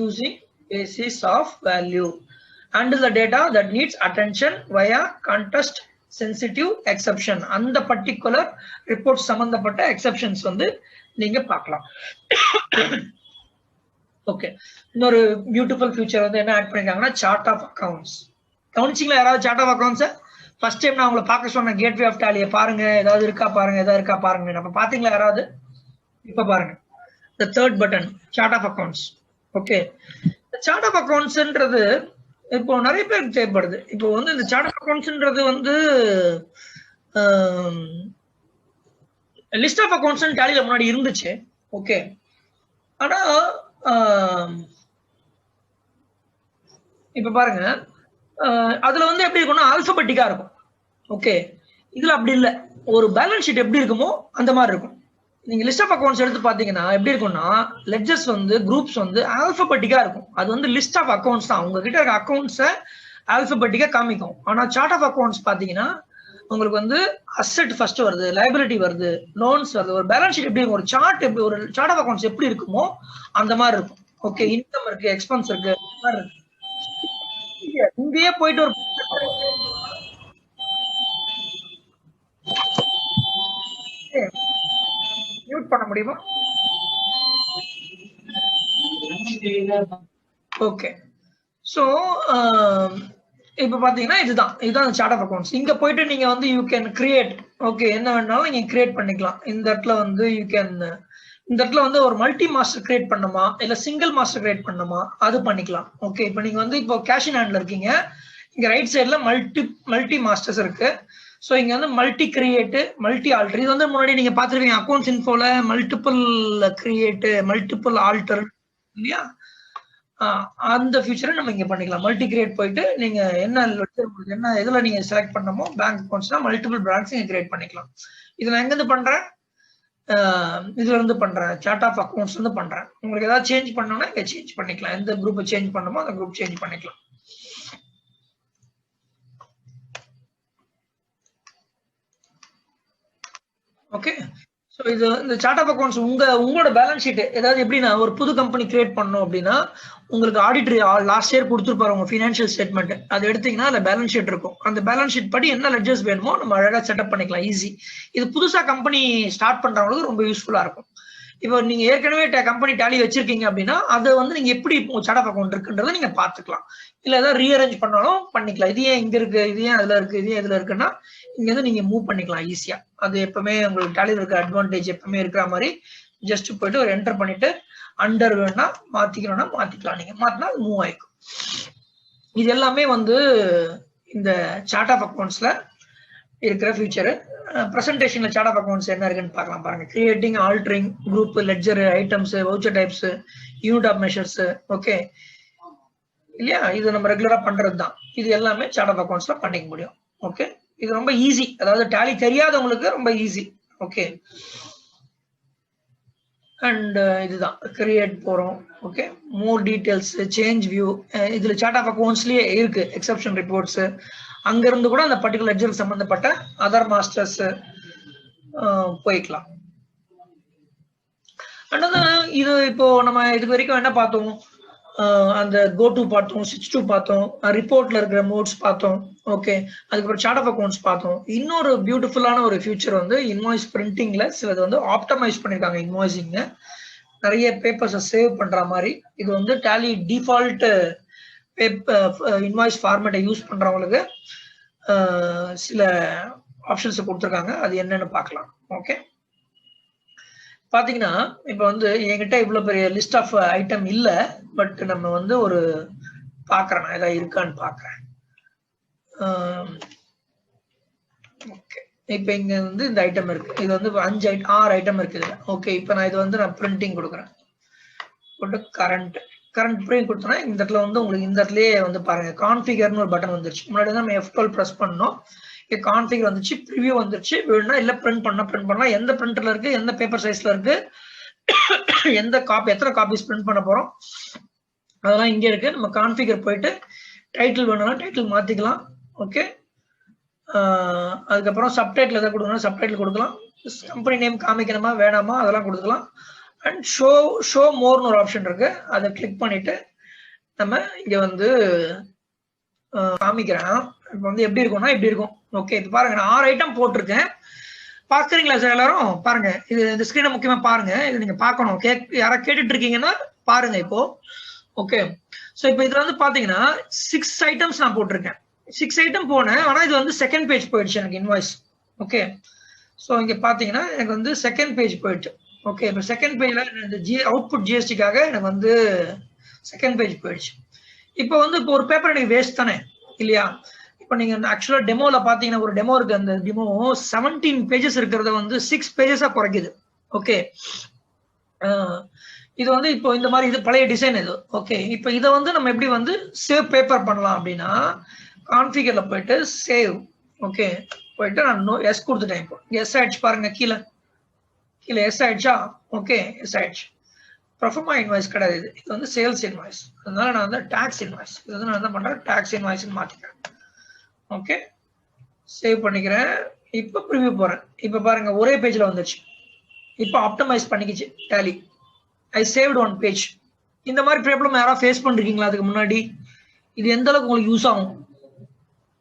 using basis of value. Handle the data that needs attention via context sensitive exception. அந்த பர்டிகுலர் ரிப்போர்ட் சம்பந்தப்பட்ட எக்ஸெப்ஷன்ஸ் வந்து நீங்க பார்க்கலாம். ஓகே, இன்னொரு பியூட்டிஃபுல் ஃபியூச்சர் வந்து என்ன ஆட் பண்ணிருக்காங்கன்னா சார்ட் ஆஃப் அக்கவுண்ட்ஸ். கவனிச்சிங்களா யாராவது chart of accounts? First time நான் உங்களை பார்க்க சொன்ன கேட்வே ஆஃப் டாலியை பாருங்க, ஏதாவது இருக்கா பாருங்க, ஏதாவது இருக்கா பாருங்க. நம்ம பாத்தீங்களா யாராவது? இப்ப பாருங்க, the third button, chart of accounts. Okay, the chart of accountsன்றது இப்போ நிறைய பேருக்கு தேவைப்படுது. இப்போ வந்து இந்த chart of accountsன்றது வந்து லிஸ்ட் ஆஃப் அக்கவுண்ட்ஸ் டேலில முன்னாடி இருந்துச்சு. ஓகே, ஆனா இப்ப பாருங்க, அதுல வந்து எப்படி இருக்கும்னா ஆல்பபெட்டிக்கா இருக்கும். ஓகே, இதுல அப்படி இல்லை. ஒரு பேலன்ஸ் ஷீட் எப்படி இருக்குமோ அந்த மாதிரி இருக்கும். நீங்க லிஸ்ட் ஆஃப் அக்கவுண்ட்ஸ் எடுத்து பாத்தீங்கன்னா எப்படி இருக்கும்னா லெட்ஜர்ஸ் வந்து குரூப்ஸ் வந்து ஆல்பபெட்டிக்கா இருக்கும். அது வந்து லிஸ்ட் ஆஃப் அக்கவுண்ட்ஸ் தான், உங்ககிட்ட இருக்க அக்கவுண்ட்ஸை ஆல்பபெட்டிக்கா காமிக்கும். ஆனா சார்ட் ஆஃப் அக்கவுண்ட்ஸ் பாத்தீங்கன்னா உங்களுக்கு வந்து அசெட் ஃபர்ஸ்ட் வருது, லைபிலிட்டி வருது, லோன்ஸ் வருது. ஒரு பேலன்ஸ் ஷீட் எப்படி இருக்கும், ஒரு சார்ட் எப்படி, ஒரு சார்ட் ஆஃப் அக்கவுண்ட்ஸ் எப்படி இருக்குமோ அந்த மாதிரி இருக்கும். ஓகே, இன்கம் இருக்கு, எக்ஸ்பென்ஸ் இருக்கு. இங்கேயே போயிட்டு ஒரு மியூட் பண்ண முடியுமா? ஓகே, சோ இப்ப பாத்தீங்கன்னா இதுதான் சார்ட் ஆஃப் அக்கவுண்ட்ஸ். இங்க போயிட்டு நீங்க வந்து யூ கேன் கிரியேட். ஓகே, என்ன வேணாலும் நீங்க கிரியேட் பண்ணிக்கலாம். இந்த இடத்துல வந்து யூ கேன், இந்த இடத்துல வந்து ஒரு மல்டி மாஸ்டர் கிரியேட் பண்ணணுமா இல்ல சிங்கிள் மாஸ்டர் கிரியேட் பண்ணணுமா அது பண்ணிக்கலாம். ஓகே, இப்போ நீங்க வந்து இப்போ கேஷ் இன் ஹேண்ட்ல இருக்கீங்க, இங்க ரைட் சைட்ல மல்டி மாஸ்டர்ஸ் இருக்கு. ஸோ இங்க வந்து மல்டி கிரியேட், மல்டி ஆல்டர். இது வந்து முன்னாடி நீங்க பாத்துருக்கீங்க அக்கௌண்ட்ஸ் இன்ஃபோல மல்டிபிள் கிரியேட், மல்டிபிள் ஆல்டர் இல்லையா? அந்த ஃபியூச்சரை நம்ம இங்க பண்ணிக்கலாம். மல்டி கிரியேட் போயிட்டு நீங்க என்ன இதுல நீங்க செலக்ட் பண்ணமோ பேங்க் அக்கௌண்ட்ஸ்னா மல்டிபிள் பிரான்ச் நீங்க கிரியேட் பண்ணிக்கலாம். இது நான் எங்க இருந்து பண்றேன்? இதுல இருந்து பண்றேன், சார்ட் ஆஃப் அக்கவுண்ட்ஸ் வந்து பண்றேன். உங்களுக்கு ஏதாவது சேஞ்ச் பண்ணணும்னா இங்க சேஞ்ச் பண்ணிக்கலாம். எந்த குரூப்பை சேஞ்ச் பண்ணணுமோ அந்த குரூப் சேஞ்ச் பண்ணிக்கலாம். ஓகே, ஸோ இது இந்த சார்ட் ஆஃப் அக்கவுண்ட்ஸ் உங்களோட பேலன்ஸ் ஷீட் ஏதாவது எப்படின்னா ஒரு புது கம்பெனி கிரியேட் பண்ணணும் அப்படின்னா உங்களுக்கு ஆடிட்டர் லாஸ்ட் இயர் கொடுத்துருப்பாரு உங்க ஃபினான்ஷியல் ஸ்டேட்மெண்ட். அது எடுத்தீங்கன்னா அந்த பேலன்ஸ் ஷீட் இருக்கும். அந்த பேலன்ஸ் ஷீட் படி என்ன லெட்ஜர்ஸ் வேணுமோ நம்ம அழகா செட்டப் பண்ணிக்கலாம். ஈஸி. இது புதுசா கம்பெனி ஸ்டார்ட் பண்றவங்களுக்கு ரொம்ப யூஸ்ஃபுல்லா இருக்கும். இப்போ நீங்க ஏற்கனவே கம்பெனி டேலி வச்சிருக்கீங்க அப்படின்னா அதை வந்து நீங்க எப்படி சார்ட் ஆஃப் அக்கவுண்ட் இருக்குன்றதை நீங்க பாத்துக்கலாம். இல்ல ஏதாவது ரீஅரேஞ்ச் பண்ணாலும் பண்ணிக்கலாம். இது ஏன் இங்க இருக்கு, இது ஏன் அதுல இருக்கு, இது ஏன் இதுல இருக்குன்னா இங்க இருந்து நீங்க மூவ் பண்ணிக்கலாம் ஈஸியா. அது எப்பவுமே உங்களுக்கு டேலியில் இருக்க அட்வான்டேஜ் எப்பவுமே இருக்கிற மாதிரி ஜஸ்ட் போயிட்டு ஒரு என்டர் பண்ணிட்டு அண்டர் வேணும்னா மாத்திக்கணும்னா மாத்திக்கலாம். நீங்க மாத்தினா அது மூவ் ஆயிக்கும். இது எல்லாமே வந்து இந்த சார்ட் ஆஃப் அக்கவுண்ட்ஸ்ல இருக்கிற ஃபியூச்சர். பிரசன்டேஷன்ல சார்ட் ஆஃப் அக்கவுண்ட்ஸ் என்ன இருக்குன்னு பார்க்கலாம். பாருங்க, creating, altering, group, ledger, items, voucher types, unit of measures. Okay இல்லையா? இது நம்ம ரெகுலரா பண்றது தான். இது எல்லாமே சார்ட் ஆஃப் அக்கவுண்ட்ஸ்ல பண்ணிக்க முடியும். ஓகே, இது ரொம்ப ஈஸி. அதாவது டேலி தெரியாதவங்களுக்கு ரொம்ப ஈஸி. ஓகே, அண்ட் இதுதான் கிரியேட் போறோம். ஓகே, மோர் டீடைல்ஸ், சேஞ்ச் வியூ, இதுல சார்ட் ஆஃப் அக்கவுண்ட்ஸ்லயே இருக்கு. எக்ஸெப்ஷன் ரிப்போர்ட்ஸ், அங்க இருந்து கூட அந்த பர்டிகுலர் லெட்ஜருக்கு சம்பந்தப்பட்ட அதர் மாஸ்டர்ஸ் போய்க்கலாம். அண்ட் இது இப்போ நம்ம இதுக்கு வரைக்கும் என்ன பார்த்தோம்? அந்த கோ டு பார்த்தோம், ஸ்விட்ச் டு பார்த்தோம், ரிப்போர்ட்ல இருக்கிற மோட்ஸ் பார்த்தோம். ஓகே, அதுக்கப்புறம் சார்ட் ஆஃப் அக்கவுண்ட்ஸ் பார்த்தோம். இன்னொரு பியூட்டிஃபுல்லான ஒரு ஃபியூச்சர் வந்து இன்வாய்ஸ் பிரிண்டிங்ல சிலது வந்து ஆப்டமைஸ் பண்ணிருக்காங்க. இன்வாய்ஸிங்க நிறைய பேப்பர்ஸை சேவ் பண்ற மாதிரி. இது வந்து டேலி டிஃபால்ட் இன்வாய்ஸ் ஃபார்மேட்டை யூஸ் பண்றவங்களுக்கு சில ஆப்ஷன்ஸ் கொடுத்துருக்காங்க. அது என்னன்னு பார்க்கலாம். ஓகே, பாத்தீங்கன்னா இப்ப வந்து என்கிட்ட இவ்வளவு பெரிய லிஸ்ட் ஆஃப் ஐட்டம் இல்ல, பட் நம்ம வந்து ஒரு பாக்குறேன் நான் ஏதாவது இருக்கான்னு பாக்குறேன். ஓகே, இப்ப இங்க வந்து இந்த ஐட்டம் இருக்கு, இது வந்து 6 ஐட்டம் இருக்குது. ஓகே, இப்ப நான் இது வந்து நான் பிரிண்டிங் கொடுக்குறேன், போட்டு கரண்ட் பிரிண்ட் கொடுத்தோன்னா இந்த இடத்துல வந்து உங்களுக்கு இந்த இடத்துலயே வந்து பாருங்க கான்ஃபிகர்னு ஒரு பட்டன் வந்துருச்சு. முன்னாடி தான் நம்ம F12 பிரஸ் பண்ணோம், இங்க கான்ஃபிகர் வந்துச்சு, ப்ரிவியூ வந்துருச்சு. வேணும்னா இல்ல பிரிண்ட் பண்ணலாம், எந்த பிரிண்டர்ல இருக்கு, எந்த பேப்பர் சைஸ்ல இருக்கு, எந்த காப்பி, எத்தனை காப்பீஸ் பிரிண்ட் பண்ண போறோம், அதெல்லாம் இங்க இருக்கு. நம்ம கான்ஃபிகர் போயிட்டு டைட்டில் வேணும்னா டைட்டில் மாத்திக்கலாம். ஓகே, அதுக்கப்புறம் சப்டைட்டில் எதாவது கொடுக்கணும், சப்டைட்டில் கொடுக்கலாம். கம்பெனி நேம் காமிக்கணுமா வேணாமா அதெல்லாம் கொடுத்துக்கலாம். அண்ட் ஷோ மோர்னு ஒரு ஆப்ஷன் இருக்கு, அதை கிளிக் பண்ணிட்டு நம்ம இங்க வந்து காமிக்கிறேன். இப்போ வந்து எப்படி இருக்கும்னா இப்படி இருக்கும். ஓகே, இது பாருங்க நான் 6 ஐட்டம் போட்டிருக்கேன், பாக்குறீங்களா சார் எல்லாரும்? பாருங்க, இது இந்த ஸ்கிரீனை முக்கியமா பாருங்க, இது நீங்க பாக்கணும். யாரா கேட்டுட்டு இருக்கீங்கன்னா பாருங்க இப்போ. ஓகே, ஸோ இப்போ இதுல வந்து பாத்தீங்கன்னா 6 ஐட்டம்ஸ் நான் போட்டிருக்கேன். 6 ஐட்டம் போனேன், ஆனா இது வந்து செகண்ட் பேஜ் போயிடுச்சு எனக்கு இன்வாய்ஸ். ஓகே, ஸோ இங்க பாத்தீங்கன்னா எனக்கு வந்து செகண்ட் பேஜ் போயிடுச்சு. ஓகே, இப்போ செகண்ட் பேஜ்ல இந்த அவுட்புட் ஜிஎஸ்டிக்காக எனக்கு வந்து செகண்ட் பேஜ் போயிடுச்சு. இப்போ வந்து இப்போ ஒரு பேப்பர் எனக்கு வேஸ்ட் தானே இல்லையா? இப்போ நீங்க ஆக்சுவலா டெமோல பாத்தீங்கன்னா ஒரு டெமோ இருக்கு, அந்த டெமோ 17 பேஜஸ் இருக்கிறத வந்து 6 பேஜஸா குறைக்குது. ஓகே, இது வந்து இப்போ இந்த மாதிரி இது பழைய டிசைன் இது. ஓகே, இப்போ இதை வந்து நம்ம எப்படி வந்து சேவ் பேப்பர் பண்ணலாம் அப்படின்னா கான்ஃபிகர்ல போயிட்டு சேவ். ஓகே, போயிட்டு நான் எஸ் கொடுத்துட்டேன். இப்போ எஸ் ஆயிடுச்சு பாருங்க, கீழே எஸ் ஆயிடுச்சா? ஓகே, எஸ் ஆயிடுச்சு. ப்ரொஃபர்மா இன்வாய்ஸ் கிடையாது, இது வந்து சேல்ஸ் இன்வாய்ஸ். அதனால நான் வந்து டாக்ஸ் இன்வாய்ஸ், இது வந்து நான் என்ன பண்றேன் டாக்ஸ் இன்வாய்ஸ்ன்னு மாத்திக்கிறேன். ஓகே, சேவ் பண்ணிக்கிறேன். இப்போ ப்ரிவியூ போறேன். இப்போ பாருங்க ஒரே பேஜ்ல வந்துருச்சு. இப்போ ஆப்டிமைஸ் பண்ணிக்கிச்சு டேலி. ஐ சேவ்ட் ஒன் பேஜ். இந்த மாதிரி ப்ராப்ளம் யாராவது ஃபேஸ் பண்ணிருக்கீங்களா அதுக்கு முன்னாடி? இது எந்த அளவுக்கு உங்களுக்கு யூஸ் ஆகும்?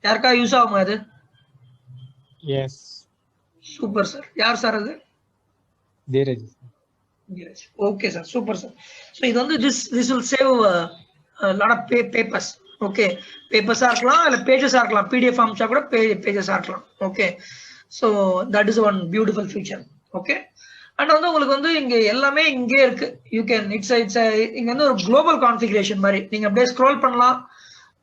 யாருக்கா யூஸ் ஆகுமா அது? எஸ். Super sir. யார் சார் அது? Dheeraj. Okay sir, super sir. So இது வந்து this will save lot of papers. Okay, பேப்பர்ஸா இருக்கலாம் இல்ல பேஜஸா இருக்கலாம், பிடிஎஃப் ஃபார்ம்ஸா கூட பேஜஸா இருக்கலாம். Okay, so that is one beautiful feature. Okay, and வந்து உங்களுக்கு வந்து இங்க எல்லாமே இங்கே இருக்கு. யூ கேன் இட்ஸ் இங்க வந்து ஒரு குளோபல் கான்ஃபிகரேஷன் மாதிரி நீங்க அப்படியே ஸ்க்ரோல் பண்ணலாம்.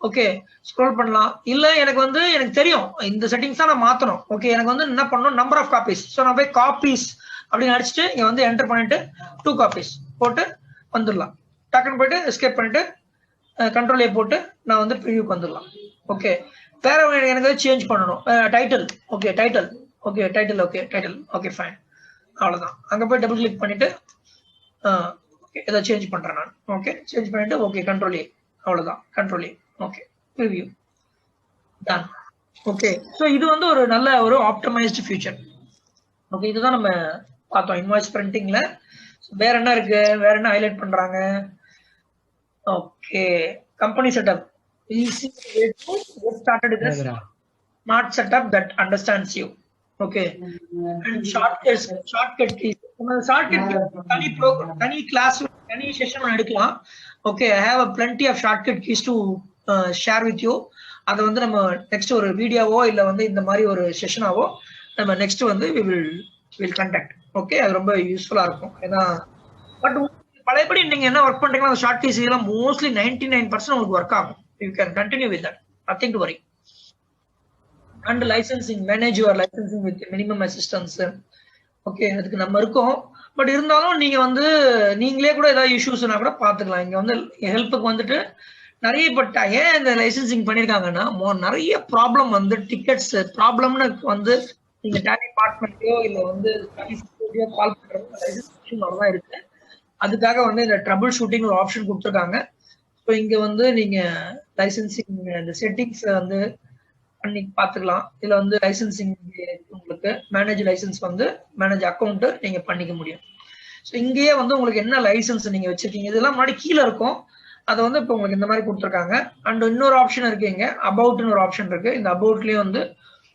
ஓகே, ஸ்க்ரோல் பண்ணலாம். இல்ல எனக்கு தெரியும் இந்த செட்டிங்ஸ் தான் நான் மாத்தணும். ஓகே, எனக்கு வந்து என்ன பண்ணணும், நம்பர் ஆஃப் காப்பீஸ். ஸோ நான் போய் காப்பீஸ் அப்படின்னு அடிச்சுட்டு இங்க வந்து என்டர் பண்ணிட்டு 2 காப்பீஸ் போட்டு வந்துடலாம். டக்குன்னு போயிட்டு எஸ்கேப் பண்ணிட்டு கண்ட்ரோல் ஏ போட்டு நான் வந்து ப்ரிவியூக்கு வந்துடலாம். ஓகே, வேற எனக்கு சேஞ்ச் பண்ணணும். Title. Okay, title. Okay, title. Okay, title. Okay, fine. அவ்வளவுதான். அங்க போய் டபுள் கிளிக் பண்ணிட்டு ஓகே ஏதாவது சேஞ்ச் பண்றேன் நான். ஓகே, சேஞ்ச் பண்ணிட்டு ஓகே கண்ட்ரோல் ஏ. அவ்வளவுதான், control A. Okay, preview done. Okay, so இது வந்து ஒரு நல்ல ஒரு ஆப்டிமைஸ்டு ஃபியூச்சர். ஓகே, இதுதான் நம்ம பார்த்தோம் இன்வாய்ஸ் பிரிண்டிங்ல. வேற என்ன இருக்கு, வேற என்ன ஹைலைட் பண்றாங்க? Okay, company setup. Easy way to get started with a smart setup that understands you. Okay, and shortcut keys. Shortcut tani program, tani class, tani session எடுக்கலாம். Okay, I have a plenty of shortcut keys to share with you. அது வந்து நம்ம நெக்ஸ்ட் ஒரு வீடியோவோ இல்ல வந்து இந்த மாதிரி ஒரு செஷனாவோ நம்ம நெக்ஸ்ட் வந்து we will conduct. ஓகே, அது ரொம்ப யூஸ்ஃபுல்லா இருக்கும். ஏன்னா பட் பழையபடி நீங்க என்ன ஒர்க் பண்றீங்களோ அந்த ஷார்ட் கீஸ் இதெல்லாம் மோஸ்ட்லி 99% உங்களுக்கு ஒர்க் ஆகும். You can continue with that, nothing to worry. And licensing, manage your licensing with minimum assistance. Okay, அதுக்கு நம்ம இருக்கோம். பட் இருந்தாலும் நீங்க வந்து நீங்களே கூட ஏதாவது இஷ்யூஸ்னா கூட பாத்துக்கலாம். இங்க வந்து ஹெல்ப்புக்கு வந்துட்டு நிறைய பட் ஏன் இந்த லைசன்சிங் பண்ணிருக்காங்கன்னா நிறைய ப்ராப்ளம் வந்து டிக்கெட்ஸ் ப்ராப்ளம்னு வந்து நீங்க டேலி டிபார்ட்மெண்ட்லயோ இல்ல வந்து கால் பண்றது லைசன்சிங் தான் இருக்கு. அதுக்காக வந்து இந்த ட்ரபிள் ஷூட்டிங் ஒரு ஆப்ஷன் கொடுத்துருக்காங்க. ஸோ இங்க வந்து நீங்க லைசன்சிங் இந்த செட்டிங்ஸ் வந்து பண்ணி பார்த்துக்கலாம். இதுல வந்து லைசன்சிங் உங்களுக்கு மேனேஜ் லைசன்ஸ் வந்து மேனேஜ் அக்கௌண்ட் நீங்க பண்ணிக்க முடியும். ஸோ இங்கேயே வந்து உங்களுக்கு என்ன லைசன்ஸ் நீங்க வச்சிருக்கீங்க இதெல்லாம் முன்னாடி கீழே இருக்கும். அதை வந்து இப்போ உங்களுக்கு இந்த மாதிரி கொடுத்துருக்காங்க. அண்ட் இன்னொரு ஆப்ஷன் இருக்கு, இங்க அபவுட்னு ஒரு ஆப்ஷன் இருக்கு. இந்த அபவுட்லயே வந்து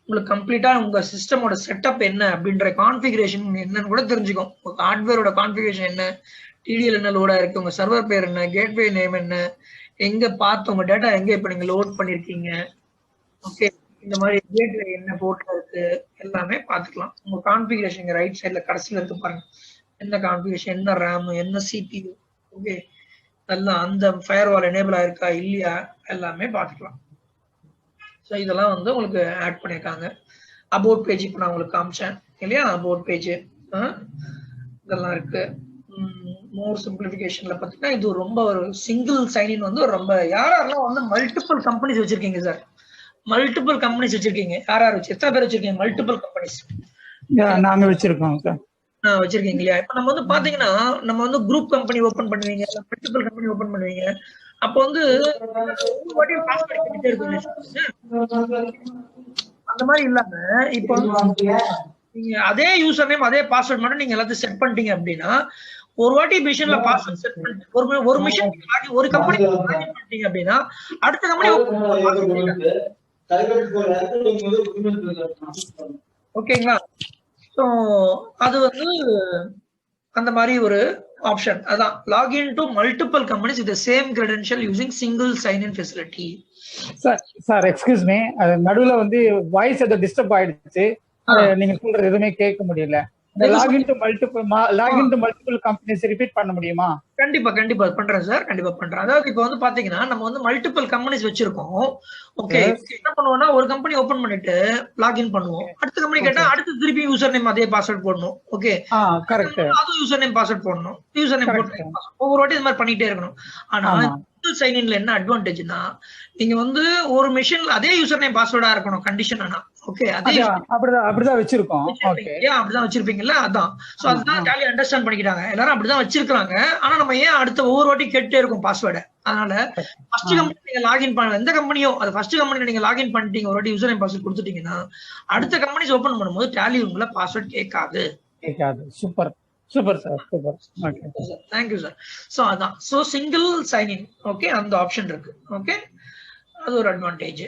உங்களுக்கு கம்ப்ளீட்டா உங்க சிஸ்டமோட செட்டப் என்ன அப்படின்ற கான்ஃபிகரேஷன் என்னன்னு கூட தெரிஞ்சுக்கும். உங்க ஹார்ட்வேரோட கான்ஃபிகரேஷன் என்ன, டிடிஎல் என்ன லோடா இருக்கு, உங்க சர்வர் பேர் என்ன, கேட்வே நேம் என்ன, எங்க பார்த்து உங்க டேட்டா எங்க இப்ப நீங்க லோட் பண்ணிருக்கீங்க. ஓகே, இந்த மாதிரி கேட்வே என்ன போர்ட்ல இருக்கு எல்லாமே பார்த்துக்கலாம். உங்க கான்ஃபிகரேஷன் ரைட் சைட்ல கடைசியில இருக்கு பாருங்க, என்ன கான்ஃபிகரேஷன், என்ன ரேம், என்ன சிபியூ, ஓகே, எல்லாம் அந்த ஃபயர்வால் எனேபிள் ஆயிருக்கா இல்லையா எல்லாமே பார்த்துக்கலாம். ஸோ இதெல்லாம் வந்து உங்களுக்கு ஆட் பண்ணியிருக்காங்க. அபவுட் பேஜ் இப்போ நான் உங்களுக்கு காமிச்சேன் இல்லையா, அபவுட் பேஜ் இதெல்லாம் இருக்கு. மோர் சிம்பிளிஃபிகேஷன்ல பார்த்தீங்கன்னா இது ரொம்ப ஒரு சிங்கிள் சைன்இன் வந்து ரொம்ப யாரெல்லாம் வந்து மல்டிபிள் கம்பெனிஸ் வச்சிருக்கீங்க சார், மல்டிபிள் கம்பெனிஸ் வச்சிருக்கீங்க, யார் வச்சு எத்தனை பேர் வச்சிருக்கீங்க மல்டிபிள் கம்பெனிஸ்? நாங்க வச்சிருக்கோம் சார். வச்சிருக்கீங்க இல்லையா? இப்ப நம்ம வந்து பாத்தீங்கன்னா நம்ம வந்து குரூப் கம்பெனி ஓபன் பண்ணுவீங்க, மல்டிபிள் கம்பெனி ஓபன் பண்ணுவீங்க. அப்போ வந்து பாஸ்வேர்ட் கேட்டுட்டே இருக்கும். அந்த மாதிரி இல்லாம இப்போ வந்து நீங்க அதே யூசர் நேம் அதே பாஸ்வேர்ட் மட்டும் நீங்க எல்லாத்தையும் செட் பண்ணிட்டீங்க அப்படின்னா, ஒரு வாட்டி மிஷின்ல பாஸ்வேர்ட் செட் பண்ணிட்டு ஒரு மிஷின் ஒரு கம்பெனி பண்ணிட்டீங்க அப்படின்னா அடுத்த கம்பெனி ஓகேங்களா? ஸோ அது வந்து அந்த மாதிரி ஒரு ஆப்ஷன். அதான் login to multiple companies with same credential using single sign in facility. Sir excuse me, அது நடுவுல வந்து வாய்ஸ் ஏதோ டிஸ்டர்ப் ஆயிடுச்சு, நீங்க சொல்றது எதுவுமே கேட்க முடியல. Login to multiple companies repeat பண்ண முடியுமா? கண்டிப்பா கண்டிப்பா பண்றேன் சார், கண்டிப்பா பண்றேன். அதாவது இப்போ வந்து பாத்தீங்கன்னா நம்ம வந்து மல்டிபிள் கம்பெனிஸ் வச்சிருக்கோம். ஓகே, என்ன பண்ணுவோம்னா ஒரு கம்பெனி ஓபன் பண்ணிட்டு லாகின் பண்ணுவோம், அடுத்த கம்பெனி கேட்டா அடுத்து திருப்பி யூசர் நேம் அதே பாஸ்வேர்ட் போடணும். ஓகே, கரெக்ட், அது யூசர் நேம் பாஸ்வேர்ட் போடணும், யூசர் நேம் போட்டு ஒவ்வொரு வாட்டி இந்த மாதிரி பண்ணிட்டே இருக்கணும். ஆனா சைன் இன்ல என்ன அட்வான்டேஜ்னா நீங்க வந்து ஒரு மிஷின்ல அதே யூசர் நேம் பாஸ்வேர்டா இருக்கணும் கண்டிஷன். ஆனா ஓகே, அதே அப்படிதான் வச்சிருக்கோம். அப்படிதான் வச்சிருப்பீங்கல்ல, அதான். சோ அதுதான் டேலி அண்டர்ஸ்டாண்ட் பண்ணிக்கிட்டாங்க, எல்லாரும் அப்படிதான் வச்சிருக்காங்க. ஆனா நம்ம ஏன் அடுத்த ஒவ்வொரு வாட்டி கேட்டே இருக்கும் பாஸ்வேர்டை? அதனால ஃபர்ஸ்ட் கம்பெனி நீங்க லாகின் பண்ண எந்த கம்பெனியோ அது ஃபர்ஸ்ட் கம்பெனில நீங்க லாகின் பண்ணிட்டீங்க, ஒரு வாட்டி யூசர் நேம் பாஸ்வேர்ட் கொடுத்துட்டீங்கன்னா அடுத்த கம்பெனிஸ் ஓபன் பண்ணும்போது டேலி உங்களை பாஸ்வேர்ட் கேட்காது. Super super sir, super. Okay, thank you sir. So அதான், so single sign in, okay, அந்த ஆப்ஷன் இருக்கு. ஓகே, அது ஒரு அட்வான்டேஜ்.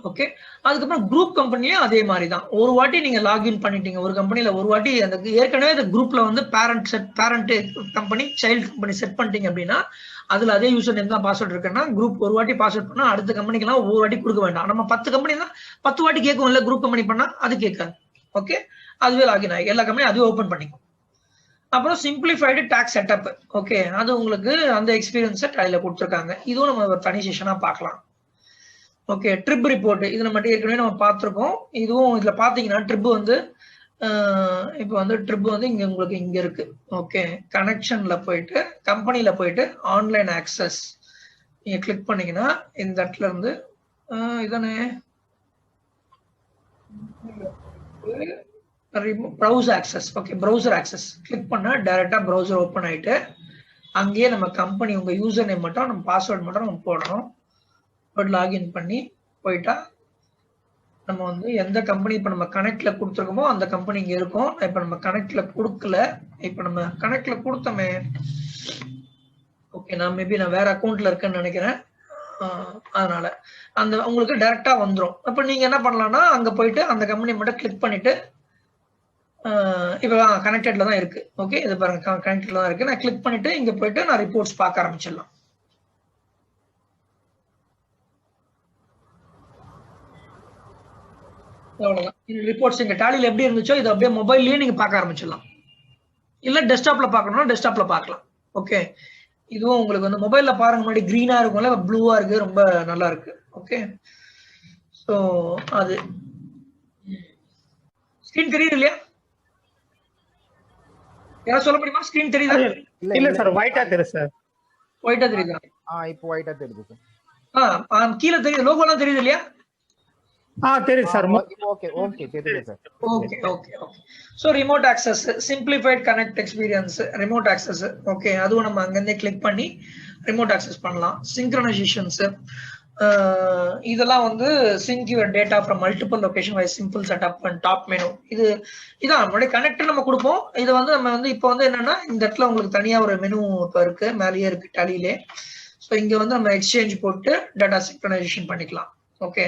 ஓகே, அதுக்கப்புறம் குரூப் கம்பெனியும் அதே மாதிரி தான். ஒரு வாட்டி நீங்க லாகின் பண்ணிட்டீங்க ஒரு கம்பெனில, ஒரு வாட்டி அந்த ஏற்கனவே அந்த குரூப்ல வந்து parent company child company set பண்ணிட்டீங்க அப்படின்னா அதுல அதே யூசர் நேம் தான் பாஸ்வேர்ட் இருக்குன்னா குரூப் ஒரு வாட்டி பாஸ்வேர்ட் பண்ணா அடுத்த கம்பெனிக்கெல்லாம் ஒவ்வொரு வாட்டி கொடுக்க வேண்டாம். நம்ம 10 கம்பெனி தான் 10 வாட்டி கேட்கும் இல்ல, குரூப் கம்பெனி பண்ணா அது கேட்காது. ஓகே, அதுவே லாகின் ஆகி எல்லா கம்பெனியும் அதுவே ஓபன் பண்ணிக்கும். அப்புறம் சிம்பிளிஃபைடு டாக்ஸ் செட்டப், ஓகே, அது உங்களுக்கு அந்த எக்ஸ்பீரியன்ஸை டைல கொடுத்துருக்காங்க. இதுவும் நம்ம ஒரு தனி செஷனா பார்க்கலாம். ஓகே, ட்ரிப் ரிப்போர்ட் இது நம்ம ஏற்கனவே நம்ம பார்த்துருக்கோம். இதுவும் இதுல பாத்தீங்கன்னா ட்ரிப் வந்து இப்போ வந்து ட்ரிப் வந்து இங்க உங்களுக்கு இங்க இருக்கு. ஓகே, கனெக்ஷன்ல போயிட்டு கம்பெனில போயிட்டு ஆன்லைன் ஆக்சஸ் நீங்க கிளிக் பண்ணீங்கன்னா இந்த இடத்துல இருந்து இதானே browser access. Okay, browser access click பண்ணா டைரக்டா ப்ரௌசர் ஓப்பன் ஆயிட்டு அங்கேயே நம்ம கம்பெனி உங்க யூசர் நேம் மட்டும் நம்ம பாஸ்வேர்ட் மட்டும் நம்ம போடணும். லாகின் பண்ணி போயிட்டா நம்ம வந்து எந்த கம்பெனி இப்ப நம்ம கனெக்ட்ல கொடுத்துருக்கோமோ அந்த கம்பெனி இங்க இருக்கும். இப்ப நம்ம கனெக்ட்ல கொடுக்கல, இப்ப நம்ம கனெக்ட்ல கொடுத்தோமே. ஓகே, நான் மேபி நான் வேற அக்கௌண்ட்ல இருக்கேன்னு நினைக்கிறேன், அதனால அந்த உங்களுக்கு டைரக்டா வந்துடும். அப்ப நீங்க என்ன பண்ணலாம்னா அங்க போயிட்டு அந்த கம்பெனி மட்டும் கிளிக் பண்ணிட்டு இப்ப கனெக்டட்ல தான் இருக்கு. ஓகே, இது பாருங்க கனெக்டட்ல தான் இருக்கு. நான் கிளிக் பண்ணிட்டு இங்க போயிட்டு நான் ரிப்போர்ட்ஸ் பார்க்க ஆரம்பிச்சிடலாம். அவ்வளவுதான். ரிப்போர்ட்ஸ் இங்க டாலில எப்படி இருந்துச்சோ இது அப்படியே மொபைல்லயே நீங்க பார்க்க ஆரம்பிச்சிடலாம். இல்ல டெஸ்க்டாப்ல பார்க்கணும்னா டெஸ்க்டாப்ல பார்க்கலாம். ஓகே, இதுவும் உங்களுக்கு வந்து மொபைல்ல பாருங்க முன்னாடி கிரீனா இருக்கும்ல, ப்ளூவா இருக்கு, ரொம்ப நல்லா இருக்கு. ஓகே, சோ அது ஸ்கிரீன் தெரியுது இல்லையா? யாரா சொல்ல முடியுமா? ஸ்கிரீன் தெரியுதா? இல்ல சார், ஒயிட்டா தெரியுது சார். ஒயிட்டா தெரியுதா? இப்போ ஒயிட்டா தெரியுது சார். கீழ தெரியுது, லோகோலாம் தெரியுது இல்லையா? தெரியுது சார். ஓகே ஓகே தெரியுது sir. Okay okay okay. So remote access, simplified connect experience, remote access. Okay, அதுவும் நம்ம அங்கிருந்தே கிளிக் பண்ணி ரிமோட் ஆக்சஸ் பண்ணலாம். சிங்க்ரனைசேஷன்ஸ், இதெல்லாம் வந்து sync your data from multiple location by simple setup and top menu. இதான் நம்மளுடைய கனெக்டர் நம்ம கொடுப்போம். இது வந்து நம்ம வந்து இப்போ வந்து என்னன்னா இந்த இடத்துல உங்களுக்கு தனியா ஒரு மெனு இப்போ இருக்கு, மேலேயே இருக்கு டாலிலே. ஸோ இங்க வந்து நம்ம எக்ஸ்சேஞ்ச் போட்டு டேட்டா சிங்க்ரனைசேஷன் பண்ணிக்கலாம். ஓகே,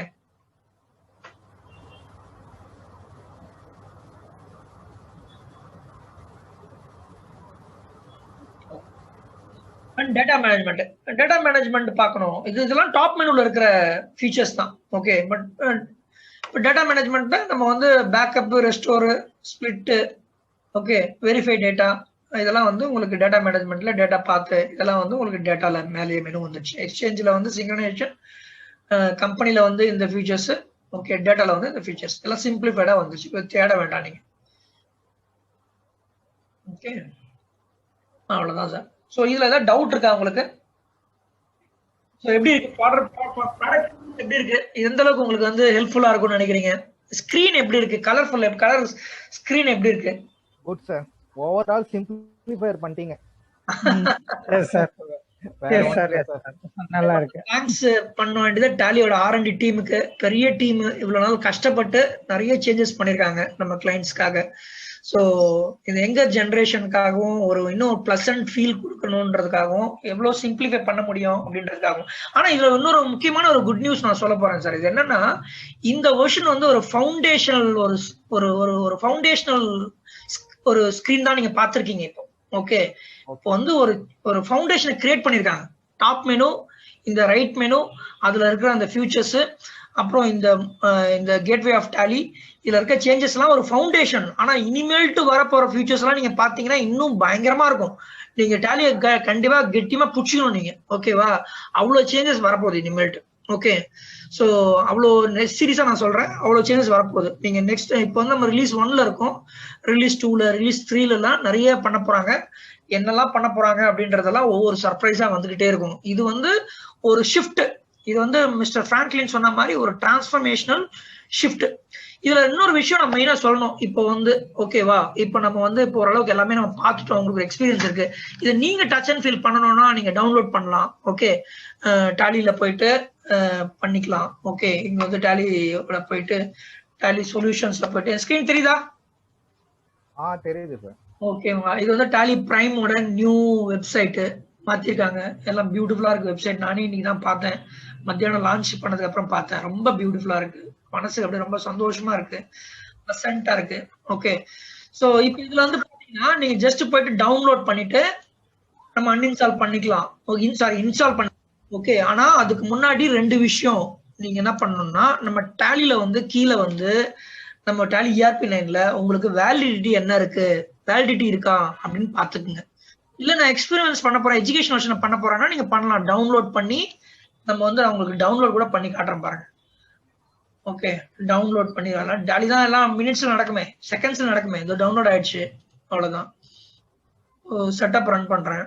அண்ட் டேட்டா மேனேஜ்மெண்ட் பார்க்கணும். இதெல்லாம் டாப் மெனுல இருக்கிற ஃபீச்சர்ஸ் தான். ஓகே, பட் டேட்டா மேனேஜ்மெண்ட்ல நம்ம வந்து backup, restore, split, okay, verify data, இதெல்லாம் வந்து உங்களுக்கு டேட்டா மேனேஜ்மெண்ட்ல டேட்டா பார்த்து இதெல்லாம் வந்து உங்களுக்கு டேட்டால மேலேயே மெனு வந்துச்சு. எக்ஸ்சேஞ்சில் வந்து சிங்க்ரனைசேஷன், கம்பெனில வந்து இந்த ஃபீச்சர்ஸ், ஓகே டேட்டால வந்து இந்த ஃபீச்சர்ஸ் எல்லாம் சிம்பிளிஃபைடா வந்துச்சு. இப்போ தேட வேண்டாம் நீங்க. ஓகே, அவ்வளவுதான் சார். ஸோ இதுல ஏதாவது டவுட் இருக்கா உங்களுக்கு? ஸோ எப்படி இருக்கு ப்ராடக்ட் எப்படி இருக்கு? எந்த அளவுக்கு உங்களுக்கு வந்து ஹெல்ப்ஃபுல்லா இருக்கும்னு நினைக்கிறீங்க? ஸ்கிரீன் எப்படி இருக்கு? கலர் ஸ்கிரீன் எப்படி இருக்கு? குட் சார், ஓவரால் சிம்பிளிஃபை பண்ணிட்டீங்க. Yes sir, yes sir, yes sir, நல்லா இருக்கு. தேங்க்ஸ் பண்ண வேண்டியது டாலியோட R&D டீமுக்கு. பெரிய டீம், இவ்வளவு நாள் கஷ்டப்பட்டு நிறைய சேஞ்சஸ் பண்ணிருக்காங்க நம்ம கிளைண்ட்ஸ்க்காக. ஸோ இது எங்க ஜென்ரேஷனுக்காகவும் ஒரு இன்னும் பிளசன்ட் ஃபீல் கொடுக்கணுன்றதுக்காகவும் எவ்வளவு சிம்பிளிஃபை பண்ண முடியும் அப்படின்றதுக்காகவும். ஆனா இதுல இன்னொரு முக்கியமான ஒரு குட் நியூஸ் நான் சொல்ல போறேன் சார். இது என்னன்னா, இந்த வெர்ஷன் வந்து ஒரு ஃபவுண்டேஷனல் ஒரு ஃபவுண்டேஷனல் ஒரு ஸ்கிரீன் தான் நீங்க பாத்திருக்கீங்க இப்போ. ஓகே, இப்போ வந்து ஒரு ஃபவுண்டேஷனை கிரியேட் பண்ணிருக்காங்க. டாப் மெனு, இந்த ரைட் மெனு, அதுல இருக்கிற அந்த ஃபியூச்சர்ஸ், அப்புறம் இந்த கேட்வே ஆஃப் டாலி, இதுல இருக்க சேஞ்சஸ் எல்லாம் ஒரு ஃபவுண்டேஷன். ஆனா இனிமேல்ட்டு வரப்போற ஃபியூச்சர்ஸ் எல்லாம் நீங்க பாத்தீங்கன்னா இன்னும் பயங்கரமா இருக்கும். நீங்க டாலியை கண்டிப்பா கெட்டியமா புடிச்சிக்கணும் நீங்க. ஓகேவா, அவ்வளவு சேஞ்சஸ் வரப்போகுது இனிமேல்ட்டு. ஓகே, ஸோ அவ்வளோ சீரியஸா நான் சொல்றேன், அவ்வளோ சேஞ்சஸ் வரப்போகுது. நீங்க நெக்ஸ்ட் இப்போ வந்து நம்ம ரிலீஸ் 1ல இருக்கோம், ரிலீஸ் 2ல, ரிலீஸ் 3ல எல்லாம் நிறைய பண்ண போறாங்க. என்னெல்லாம் பண்ண போறாங்க அப்படின்றதெல்லாம் ஒவ்வொரு சர்ப்ரைஸா வந்துகிட்டே இருக்கும். இது வந்து ஒரு ஷிஃப்ட். இது வந்து மிஸ்டர் பிராங்க்லின் சொன்ன மாதிரி ஒரு டிரான்ஸ்ஃபர்மேஷனல் ஷிஃப்ட். இதுல இன்னொரு விஷயம் நம்ம மெயினா சொல்லணும். இப்போ வந்து ஓகேவா, இப்போ நம்ம வந்து இப்போ ஓரளவுக்கு எல்லாமே நம்ம பார்த்துட்டோம், உங்களுக்கு எக்ஸ்பீரியன்ஸ் இருக்கு. இதை நீங்க டச் அண்ட் ஃபீல் பண்ணணும்னா நீங்க டவுன்லோட் பண்ணலாம். ஓகே, டாலியில போயிட்டு பண்ணிக்கலாம். ஓகே, இங்க வந்து டாலியோட போயிட்டு டாலி சொல்யூஷன்ஸ்ல போயிட்டு ஸ்கிரீன் தெரியுதா? தெரியுது சார். ஓகேங்களா, இது வந்து டாலி பிரைமோட நியூ வெப்சைட் மாத்திருக்காங்க. எல்லாம் பியூட்டிஃபுல்லா இருக்கு வெப்சைட். நானே இன்னைக்கு தான் பார்த்தேன், மத்தியானம் லான்ச் பண்ணதுக்கு அப்புறம் பார்த்தேன். ரொம்ப பியூட்டிஃபுல்லா இருக்கு, மனசுக்கு அப்படியே ரொம்ப சந்தோஷமா இருக்கு, ப்ளசண்டா இருக்கு. ஓகே, சோ இப்போ இதுல வந்து பாத்தீங்கன்னா நீங்க ஜஸ்ட் போயிட்டு டவுன்லோட் பண்ணிட்டு நம்ம அன்இன்ஸ்டால் பண்ணிக்கலாம். இன்ஸ்டால் பண்ண. ஓகே, ஆனா அதுக்கு முன்னாடி 2 விஷயம் நீங்க என்ன பண்ணணும்னா, நம்ம டாலில வந்து கீழே வந்து நம்ம டாலி ERP9ல உங்களுக்கு வேலிடிட்டி என்ன இருக்கு, வேலிடிட்டி இருக்கா அப்படின்னு பாத்துக்குங்க. இல்ல நான் எக்ஸ்பீரியன்ஸ் பண்ண போறேன், எஜுகேஷன் வெர்ஷன் பண்ண போறேன்னா நீங்க பண்ணலாம். டவுன்லோட் பண்ணி நம்ம வந்து அவங்களுக்கு டவுன்லோட் கூட பண்ணி காட்டுறேன் பாருங்க. ஓகே, டவுன்லோட் பண்ணி வரலாம். டாலி தான் எல்லாம் மினிட்ஸ்ல நடக்குமே, செகண்ட்ஸ்ல நடக்குமே. இது டவுன்லோட் ஆயிடுச்சு, அவ்வளவுதான். செட்டப் ரன் பண்றேன்.